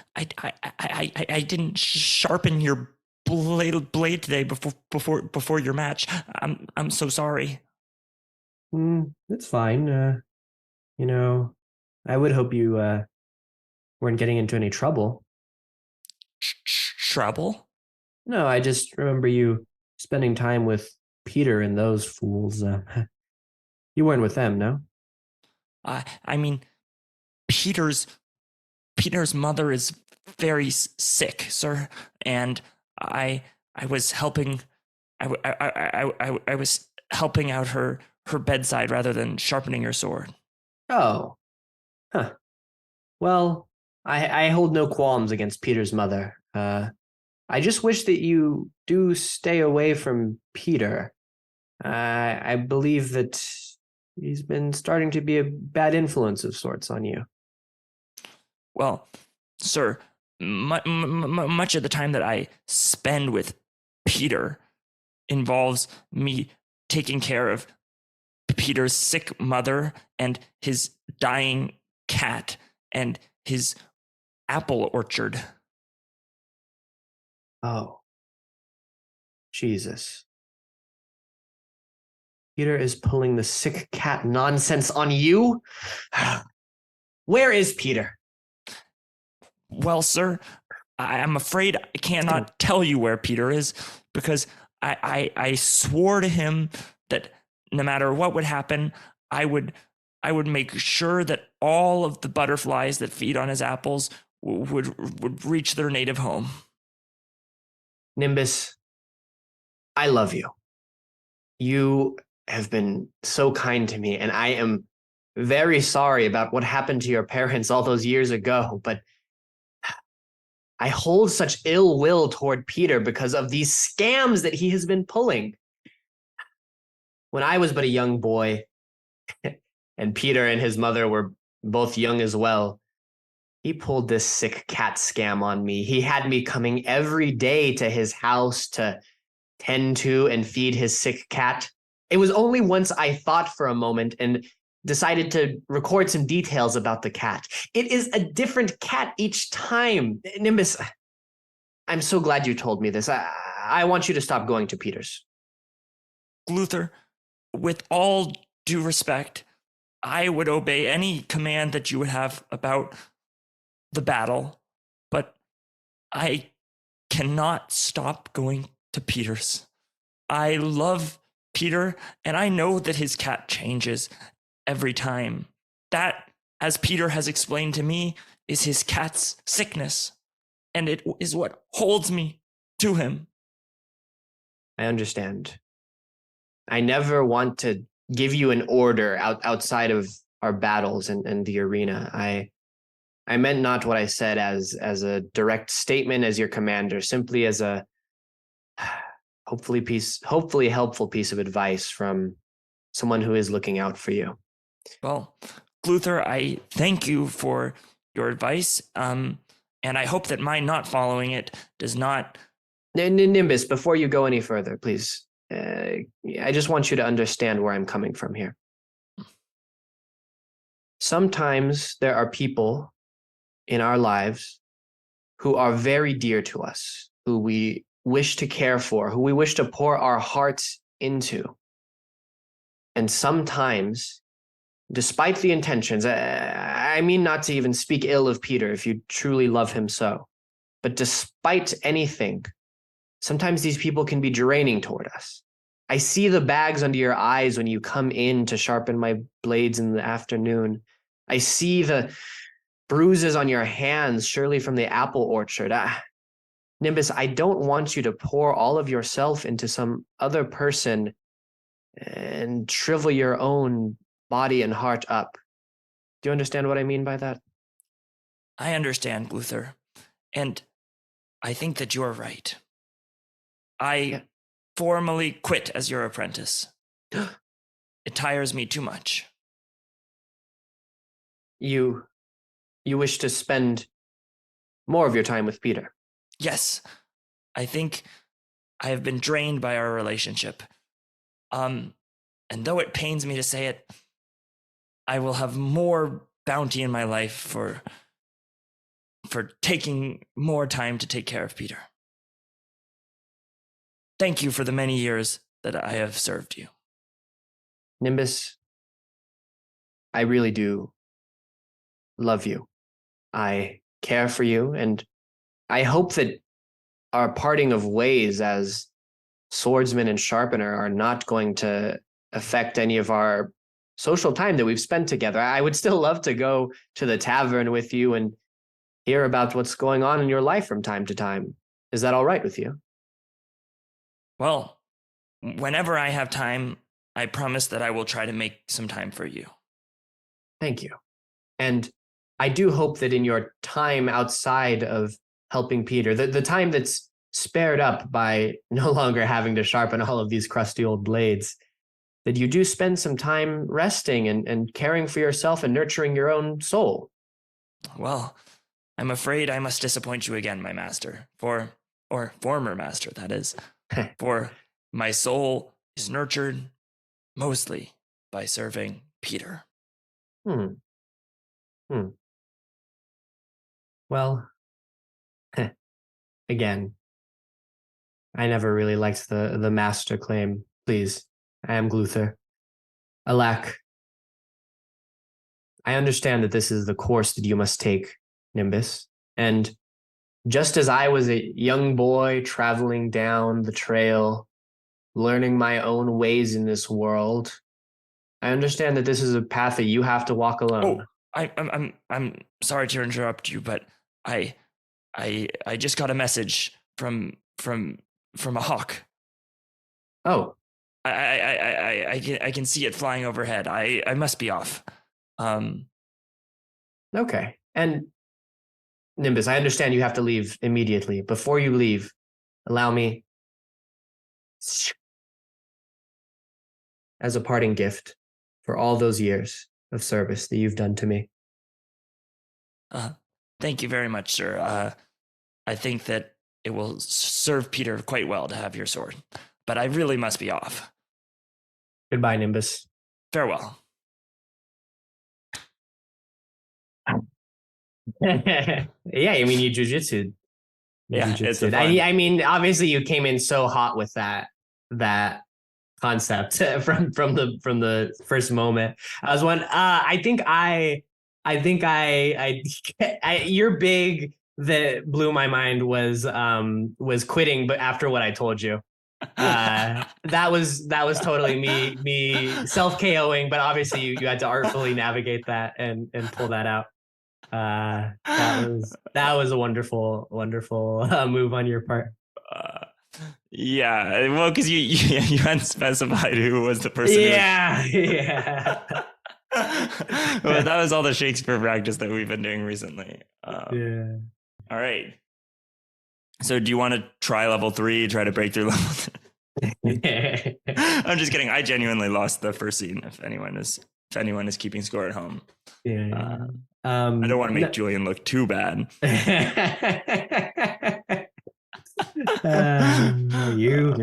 sharpen your blade today before your match. I'm so sorry. It's fine. I would hope you weren't getting into any trouble. Trouble? No, I just remember you spending time with Peter and those fools. You weren't with them, no? I mean, Peter's mother is very sick, sir, and I was helping. I was helping out her bedside rather than sharpening your sword. Oh, huh. Well, I hold no qualms against Peter's mother. I just wish that you do stay away from Peter. I believe that he's been starting to be a bad influence of sorts on you. Well, sir, much of the time that I spend with Peter involves me taking care of Peter's sick mother and his dying cat and his apple orchard. Oh, Jesus. Peter is pulling the sick cat nonsense on you? Where is Peter? Well, sir, I'm afraid I cannot tell you where Peter is because I swore to him that no matter what would happen, I would make sure that all of the butterflies that feed on his apples would reach their native home. Nimbus, I love you. You have been so kind to me, and I am very sorry about what happened to your parents all those years ago, but I hold such ill will toward Peter because of these scams that he has been pulling. When I was but a young boy, and Peter and his mother were both young as well, he pulled this sick cat scam on me. He had me coming every day to his house to tend to and feed his sick cat. It was only once I thought for a moment and decided to record some details about the cat. It is a different cat each time. Nimbus, I'm so glad you told me this. I want you to stop going to Peter's. Gluther, with all due respect, I would obey any command that you would have about the battle, but I cannot stop going to Peter's. I love Peter, and I know that his cat changes every time. That, as Peter has explained to me, is his cat's sickness, and it is what holds me to him. I understand. I never want to give you an order outside of our battles and the arena. I meant not what I said as a direct statement as your commander, simply as a hopefully helpful piece of advice from someone who is looking out for you. Well, Gluther, I thank you for your advice, and I hope that my not following it does not... Nimbus, before you go any further, please, I just want you to understand where I'm coming from here. Sometimes there are people in our lives who are very dear to us, who we wish to care for, who we wish to pour our hearts into. And sometimes despite the intentions, I mean not to even speak ill of Peter if you truly love him so, but despite anything, sometimes these people can be draining toward us. I see the bags under your eyes when you come in to sharpen my blades in the afternoon. I see the bruises on your hands, surely from the apple orchard. Nimbus, I don't want you to pour all of yourself into some other person and shrivel your own body and heart up. Do you understand what I mean by that? I understand, Luther. And I think that you're right. I Yeah. formally quit as your apprentice. It tires me too much. You wish to spend more of your time with Peter. Yes, I think I have been drained by our relationship. And though it pains me to say it, I will have more bounty in my life for taking more time to take care of Peter. Thank you for the many years that I have served you. Nimbus, I really do love you. I care for you, and I hope that our parting of ways as swordsman and sharpener are not going to affect any of our social time that we've spent together. I would still love to go to the tavern with you and hear about what's going on in your life from time to time. Is that all right with you? Well, whenever I have time, I promise that I will try to make some time for you. Thank you. And I do hope that in your time outside of helping Peter, the time that's spared up by no longer having to sharpen all of these crusty old blades, that you do spend some time resting and caring for yourself and nurturing your own soul. Well, I'm afraid I must disappoint you again, my master, or former master, that is. For my soul is nurtured mostly by serving Peter. Hmm. Hmm. Well, again, I never really liked the master claim. Please, I am Gluther. Alack, I understand that this is the course that you must take, Nimbus. And just as I was a young boy traveling down the trail, learning my own ways in this world, I understand that this is a path that you have to walk alone. Oh, I'm sorry to interrupt you, but I just got a message from a hawk. Oh, I can see it flying overhead. I must be off. okay. And Nimbus, I understand you have to leave immediately. Before you leave, allow me, as a parting gift for all those years of service that you've done to me. Thank you very much, sir. I think that it will serve Peter quite well to have your sword, but I really must be off. Goodbye, Nimbus. Farewell. Yeah, I mean, you jujitsu. Yeah, it's a fun. I mean, obviously, you came in so hot with that concept from the first moment. I was one. I think your big that blew my mind was quitting, but after what I told you. That was totally me self KOing, but obviously you had to artfully navigate that and pull that out. That was a wonderful move on your part. Yeah, well, because you hadn't specified who was the person. Yeah. Well, that was all the Shakespeare practice that we've been doing recently. Yeah. All right. So, do you want to try level 3? Try to break through level 3? I'm just kidding. I genuinely lost the first scene. If anyone is keeping score at home, Yeah. I don't want to make Julian look too bad. You.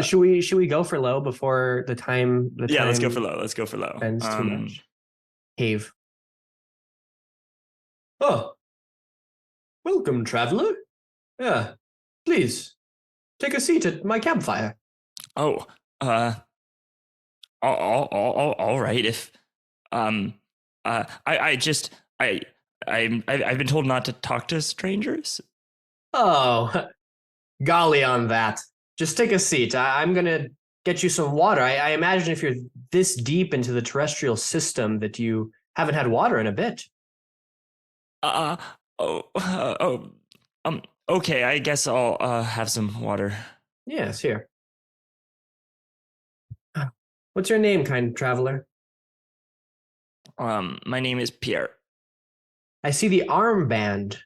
Should we go for low before the time? Yeah, let's go for low. Let's go for low. Spends too much. Cave. Oh, welcome, traveler. Yeah, please take a seat at my campfire. Oh, all right. If um, I just I've been told not to talk to strangers. Oh, golly on that. Just take a seat. I'm gonna get you some water. I imagine if you're this deep into the terrestrial system that you haven't had water in a bit. Uh, oh, okay. I guess I'll have some water. Yes, here. What's your name, kind traveler? My name is Pierre. I see the armband.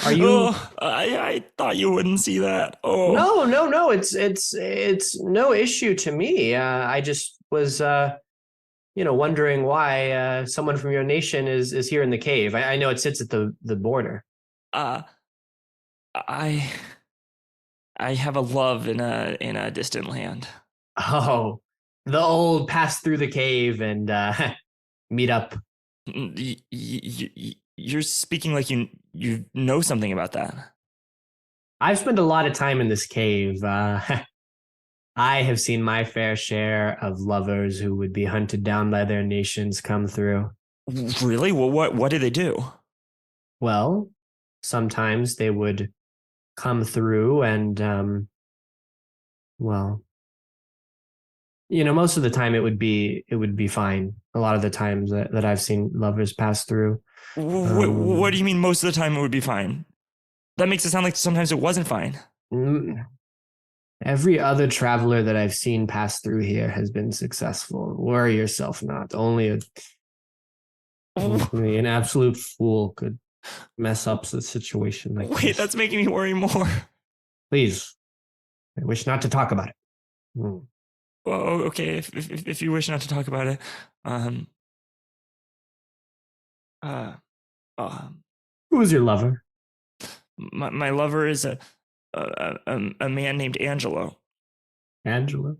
Are you? Oh, I thought you wouldn't see that. Oh, No, no, no. It's no issue to me. I just was wondering why someone from your nation is here in the cave. I know it sits at the border. uh, I I have a love in a distant land. Oh, the old pass through the cave and meet up. You're speaking like you know something about that. I've spent a lot of time in this cave. I have seen my fair share of lovers who would be hunted down by their nations come through. Really? Well, what do they do? Well, sometimes they would come through and well, most of the time it would be fine. A lot of the times that I've seen lovers pass through. What do Um you mean most of the time it would be fine? That makes it sound like sometimes it wasn't fine. mm, every other traveler that I've seen pass through here has been successful. Worry yourself not. Only an absolute fool could mess up a situation like Wait, this. that's making me worry more. Please, I wish not to talk about it. Hmm. Well, okay, if you wish not to talk about it, um, uh, um, Who is your lover? my lover is a man named Angelo. Angelo.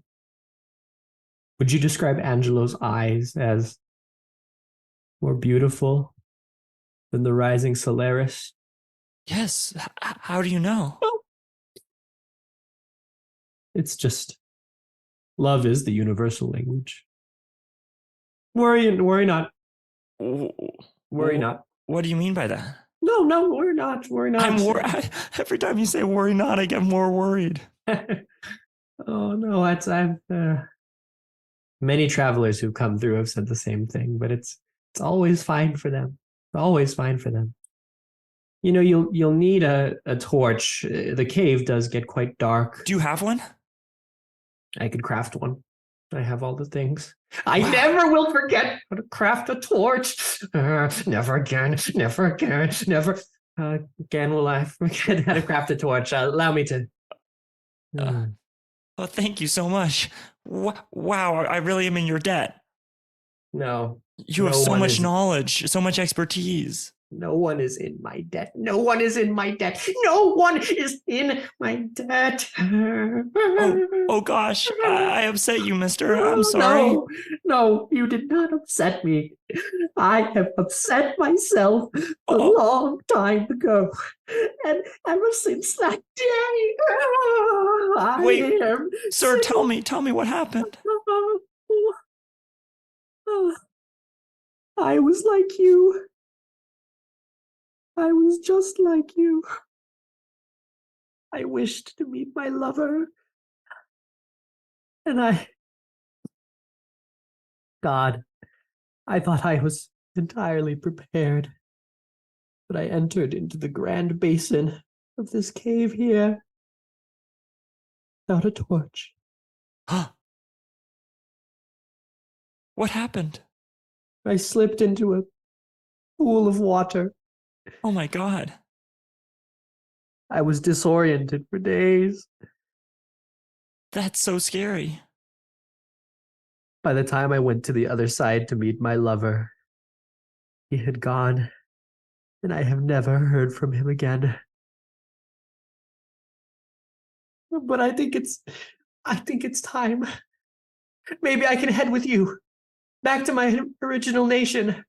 Would you describe Angelo's eyes as more beautiful than the rising Solaris? Yes. How do you know? Well, it's just love is the universal language. Worry not. Worry not. What do you mean by that? No, no, worry not. Worry I'm not. worried. Every time you say worry not, I get more worried. Oh no, I've many travelers who've come through have said the same thing, but it's always fine for them. It's always fine for them. You'll need a torch. The cave does get quite dark. Do you have one? I could craft one. I have all the things. I Wow. never will forget how to craft a torch. Never again. Never again. Never again will I forget how to craft a torch. Allow me to. Uh, oh, thank you so much. Wow, I really am in your debt. No, You have no so one much is. knowledge, so much expertise. No one is in my debt. No one is in my debt. No one is in my debt. Oh gosh, I upset you, mister. I'm Oh, sorry. no, no, you did not upset me. I have upset myself a Oh, long time ago. And ever since that day, I wait, am sir, sick tell me what happened. I was like you. I was just like you. I wished to meet my lover. And God, I thought I was entirely prepared. But I entered into the grand basin of this cave here without a torch. What happened? I slipped into a pool of water. Oh my god. I was disoriented for days. That's so scary. By the time I went to the other side to meet my lover, he had gone, and I have never heard from him again. But I think it's time. Maybe I can head with you back to my original nation.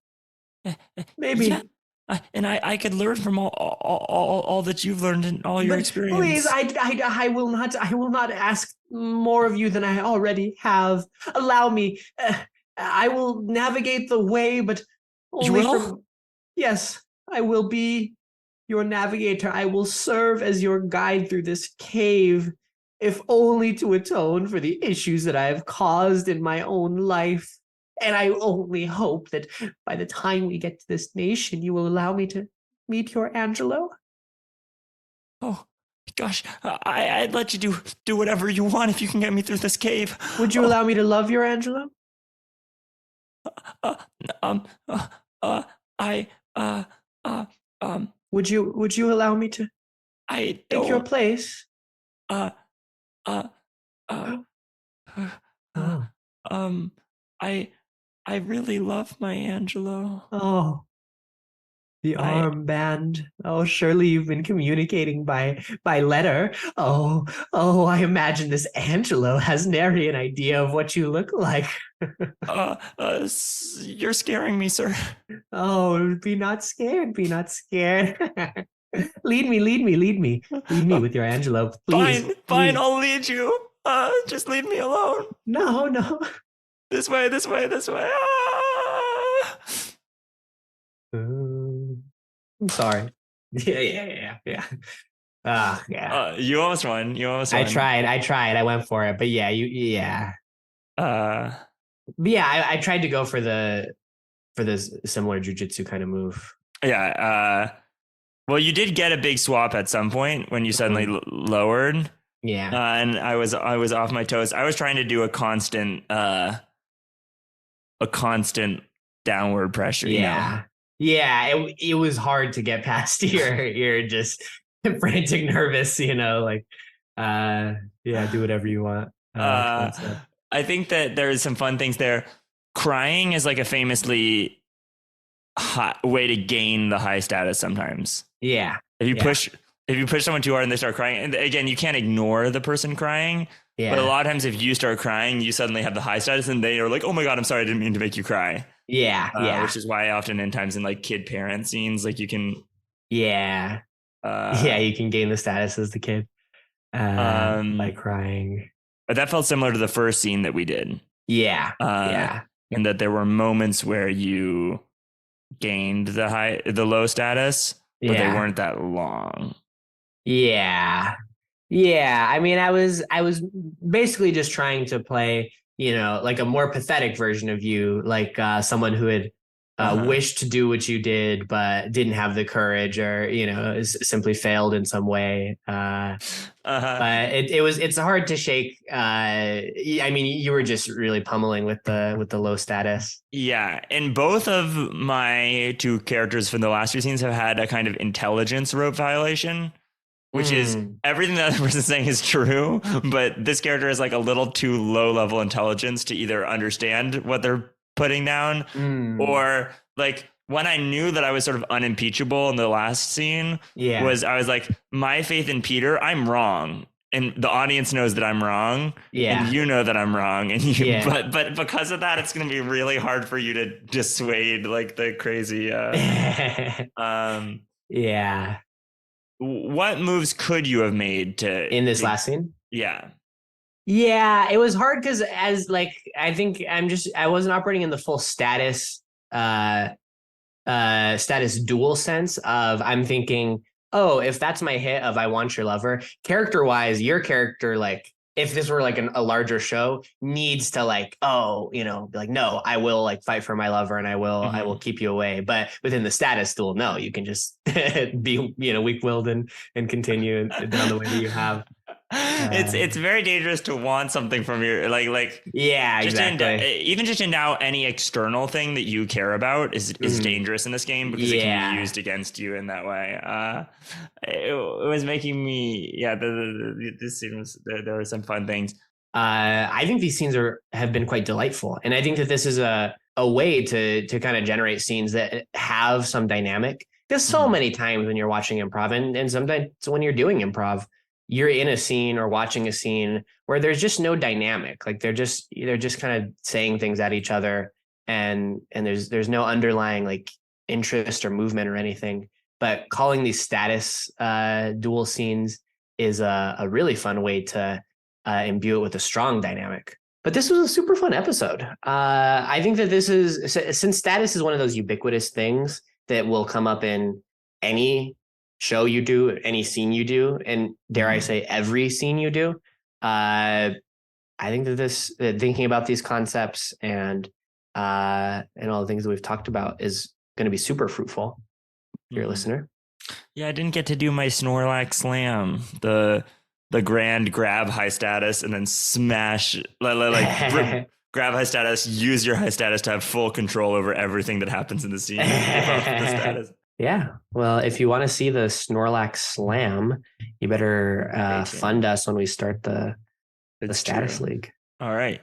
Yeah, Maybe. I could learn from all that you've learned and all your But please, experience. I will not ask more of you than I already have. Allow me. I will navigate the way, but You only will? from. Yes, I will be your navigator. I will serve as your guide through this cave, if only to atone for the issues that I have caused in my own life. And I only hope that by the time we get to this nation, you will allow me to meet your Angelo. Oh, gosh, I'd let you do whatever you want if you can get me through this cave. Would you Oh, allow me to love your Angelo? uh, um, uh, uh, I, uh, uh, um, Would you allow me to I take your don't, place? uh, uh, uh, uh, Oh, um, I, I really love my Angelo. oh, the I, armband. Oh, surely you've been communicating by letter. Oh, oh, I imagine this Angelo has nary an idea of what you look like. you're scaring me, sir. Oh, be not scared, be not scared. Lead me, lead me, lead me. Lead me Uh, with your Angelo, please, fine, please. I'll lead you. Just leave me alone. No, no. This way, this way, this way. Ah! I'm sorry. Yeah, yeah, yeah, yeah. Ah, yeah. You almost won. You almost I won. tried. I tried. I went for it. But yeah, yeah. Uh, But yeah, I tried to go for this similar jujitsu kind of move. yeah. Well, you did get a big swap at some point when you suddenly Mhm. lowered, Yeah. and I was off my toes. I was trying to do a constant downward pressure. You know. Yeah. Yeah. It was hard to get past your just frantic, nervous, like yeah, do whatever you want. Uh, Concept. I think that there's some fun things there. Crying is like a famously hot way to gain the high status sometimes. Yeah. If you Yeah. push if you push someone too hard and they start crying, and again, you can't ignore the person crying, but a Yeah. lot of times if you start crying, you suddenly have the high status and they are like, oh my God, I'm sorry, I didn't mean to make you cry. Yeah. Yeah. Which is why often in times in like kid parent scenes, like you can Yeah. Yeah, uh you can gain the status as the kid by um crying. that felt similar to the first scene that we did. Yeah. Uh Yeah. and that there were moments where you gained the low status, but they Yeah. weren't that long. Yeah. Yeah. I mean, I was basically just trying to play, like a more pathetic version of you, like someone who had Uh-huh. wished to do what you did, but didn't have the courage or, simply failed in some way. Uh-huh. But it's hard to shake. I mean, you were just really pummeling with the low status. Yeah, and both of my two characters from the last two scenes have had a kind of intelligence rope violation, which is Mm, everything the other person's saying is true, but this character is like a little too low level intelligence to either understand what they're putting down, mm, or like when I knew that I was sort of unimpeachable in the last scene yeah. was I was like, my faith in Peter, I'm wrong. And the audience knows that I'm wrong, and Yeah. you know that I'm wrong, and you Yeah. but because of that, it's gonna be really hard for you to dissuade like the crazy um Yeah. what moves could you have made In this to last scene. yeah. Yeah, it was hard because as like I think I wasn't operating in the full uh status dual sense of I'm thinking, oh, if that's my hit of I want your lover, character wise, your character, like if this were like a larger show, needs to like, oh, be like, no, I will like fight for my lover and I will Mhm. keep you away. But within the status duel, no, you can just be, weak willed and continue down the way that you have. It's very dangerous to want something from your like Yeah, just in exactly. even just in now any external thing that you care about is Mhm. dangerous in this game because it can be Yeah. used against you in that way. It was making me yeah this scene was there were some fun things. I think these scenes have been quite delightful, and I think that this is a way to kind of generate scenes that have some dynamic. Because so Mhm. many times when you're watching improv, and sometimes when you're doing improv, you're in a scene or watching a scene where there's just no dynamic. Like they're just kind of saying things at each other, and there's no underlying like interest or movement or anything. But calling these status duel scenes is a really fun way to imbue it with a strong dynamic. But this was a super fun episode. I think that this is, since status is one of those ubiquitous things that will come up in any show you do, any scene you do, and dare I say every scene you do. I think that thinking about these concepts and all the things that we've talked about is going to be super fruitful for your listener. Yeah, I didn't get to do my Snorlax slam, the grand grab high status and then smash, like grab high status, use your high status to have full control over everything that happens in the scene. The status. Yeah. Well, if you want to see the Snorlax slam, you better fund us when we start the status league. All right.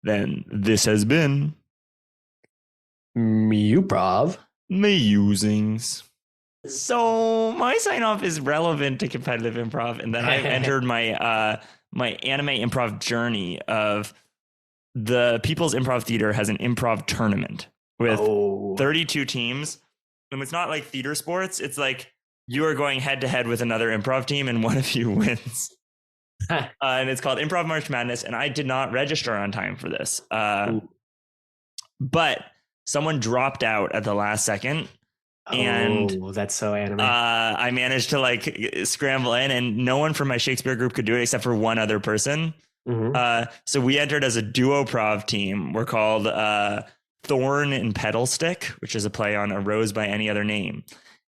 Then this has been Muprov Musings. So my sign off is relevant to competitive improv, and then I've entered my my anime improv journey of the People's Improv Theater has an improv tournament with 32 teams. And it's not like theater sports. It's like you are going head to head with another improv team and one of you wins. And it's called Improv March Madness. And I did not register on time for this. But someone dropped out at the last second. And that's so anime. I managed to like scramble in, and no one from my Shakespeare group could do it except for one other person. So we entered as a duo prov team. We're called Thorn and Petal Stick, which is a play on A Rose by Any Other Name.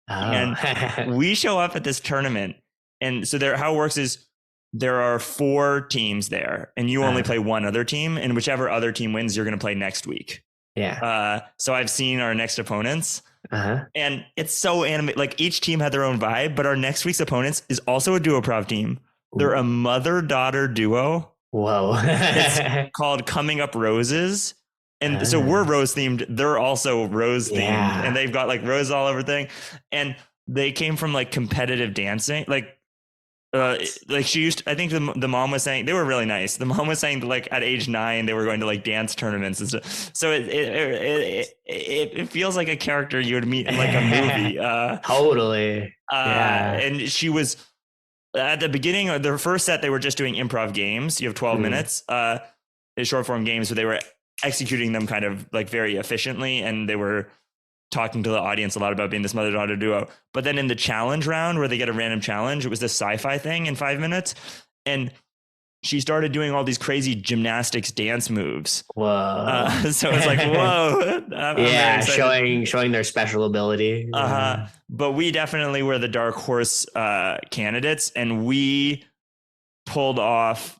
And we show up at this tournament. And so how it works is there are 4 teams there, and you only play one other team, and whichever other team wins, you're going to play next week. Yeah. So I've seen our next opponents. And it's so anime. Like each team had their own vibe, but our next week's opponents is also a duo prov team. They're a mother-daughter duo. Whoa. It's called Coming Up Roses. And so we're rose themed. They're also rose themed, and they've got like roses all over thing. And they came from like competitive dancing. Like she used to, I think the mom was saying, they were really nice. The mom was saying that like at age 9, they were going to like dance tournaments and stuff. So it feels like a character you would meet in like a movie. Totally. And she was at the beginning of the first set, they were just doing improv games. You have 12 minutes, short form games, but they were executing them kind of like very efficiently. And they were talking to the audience a lot about being this mother-daughter duo. But then in the challenge round where they get a random challenge, it was this sci-fi thing in 5 minutes. And she started doing all these crazy gymnastics dance moves. Whoa. So it's like, whoa. I'm showing their special ability. But we definitely were the dark horse candidates, and we pulled off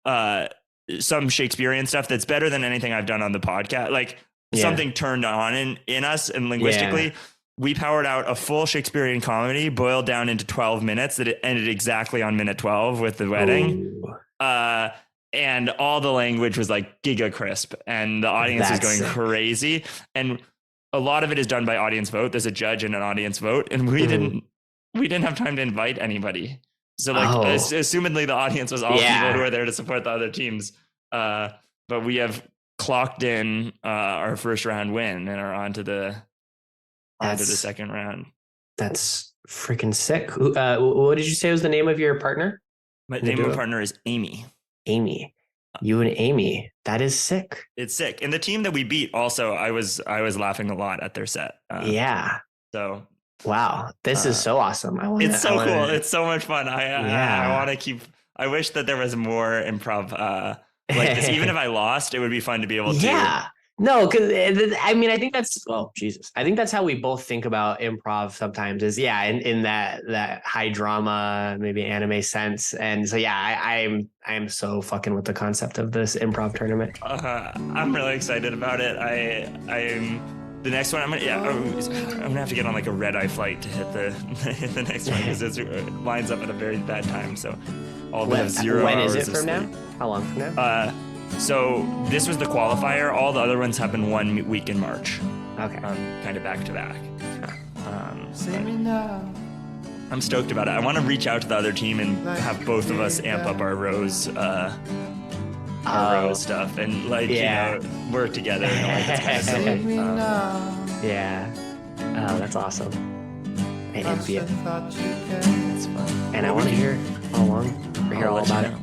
some Shakespearean stuff that's better than anything I've done on the podcast. Like something turned on in us, and linguistically we powered out a full Shakespearean comedy boiled down into 12 minutes that it ended exactly on minute 12 with the wedding. And all the language was like giga crisp, and the audience was going crazy. And a lot of it is done by audience vote. There's a judge and an audience vote, and we didn't have time to invite anybody. So like, assumedly the audience was all people who were there to support the other teams. But we have clocked in our first round win and are on to the second round. That's freaking sick. What did you say was the name of your partner? My name of partner is Amy. Amy. You and Amy. That is sick. It's sick. And the team that we beat also, I was laughing a lot at their set. So wow, this is so awesome. It's so cool. It's so much fun. I want to keep. I wish that there was more improv like this. Even if I lost, it would be fun to be able to. Yeah. No, because I mean, I think that's I think that's how we both think about improv sometimes. Is in that high drama, maybe anime sense. And so I am so fucking with the concept of this improv tournament. I'm really excited about it. I'm. The next one, I'm gonna have to get on like a red-eye flight to hit the next one because it lines up at a very bad time. So I'll have 0 when hours. When is it from now? How long from now? So this was the qualifier. All the other ones happen 1 week in March. Okay. Kind of back to back. I'm stoked about it. I want to reach out to the other team and have both of us amp up our Rose stuff and work together. And all that kind of stuff. Yeah. Oh, that's awesome. I envy it. It's Fun. And I want to hear all along, or hear all about it.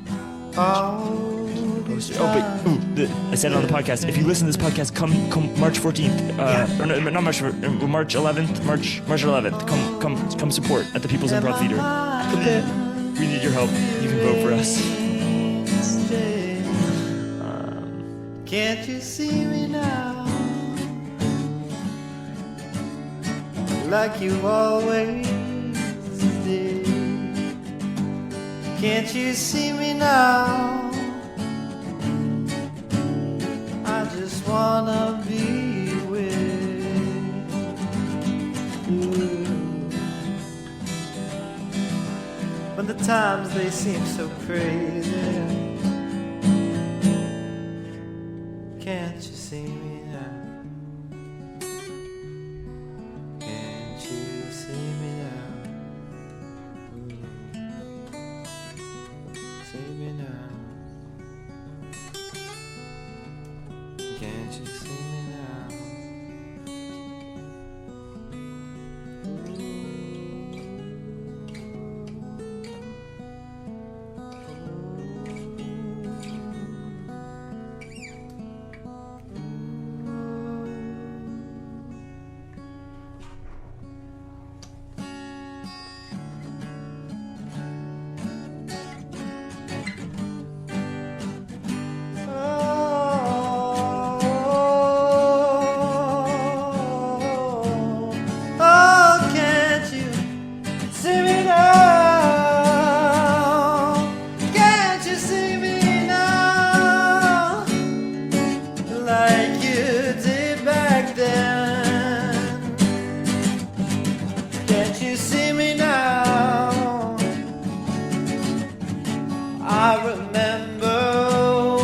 Post it. Oh, but I said it on the podcast. If you listen to this podcast, come March 14th. Or no, not March. March 11th. March 11th. Come support at the People's Improv Theater. We need your help. You can vote for us. Can't you see me now? Like you always did. Can't you see me now? I just wanna be with you. When the times they seem so crazy, can't you see me now? Can't you see me now? See me now. Can't you see me now? Oh, can't you see me now? Can't you see me now? Like you did back then. Can't you see me now? I remember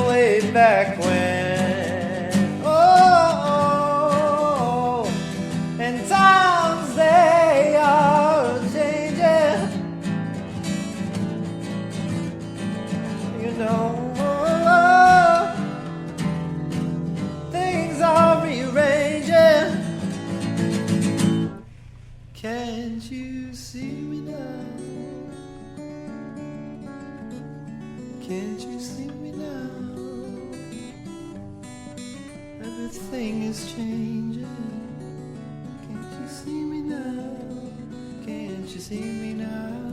way back when. Oh, and times they are changing. You know, things are rearranging. Can't you see me now? Can't you see me now? Everything is changing. Can't you see me now? Can't you see me now?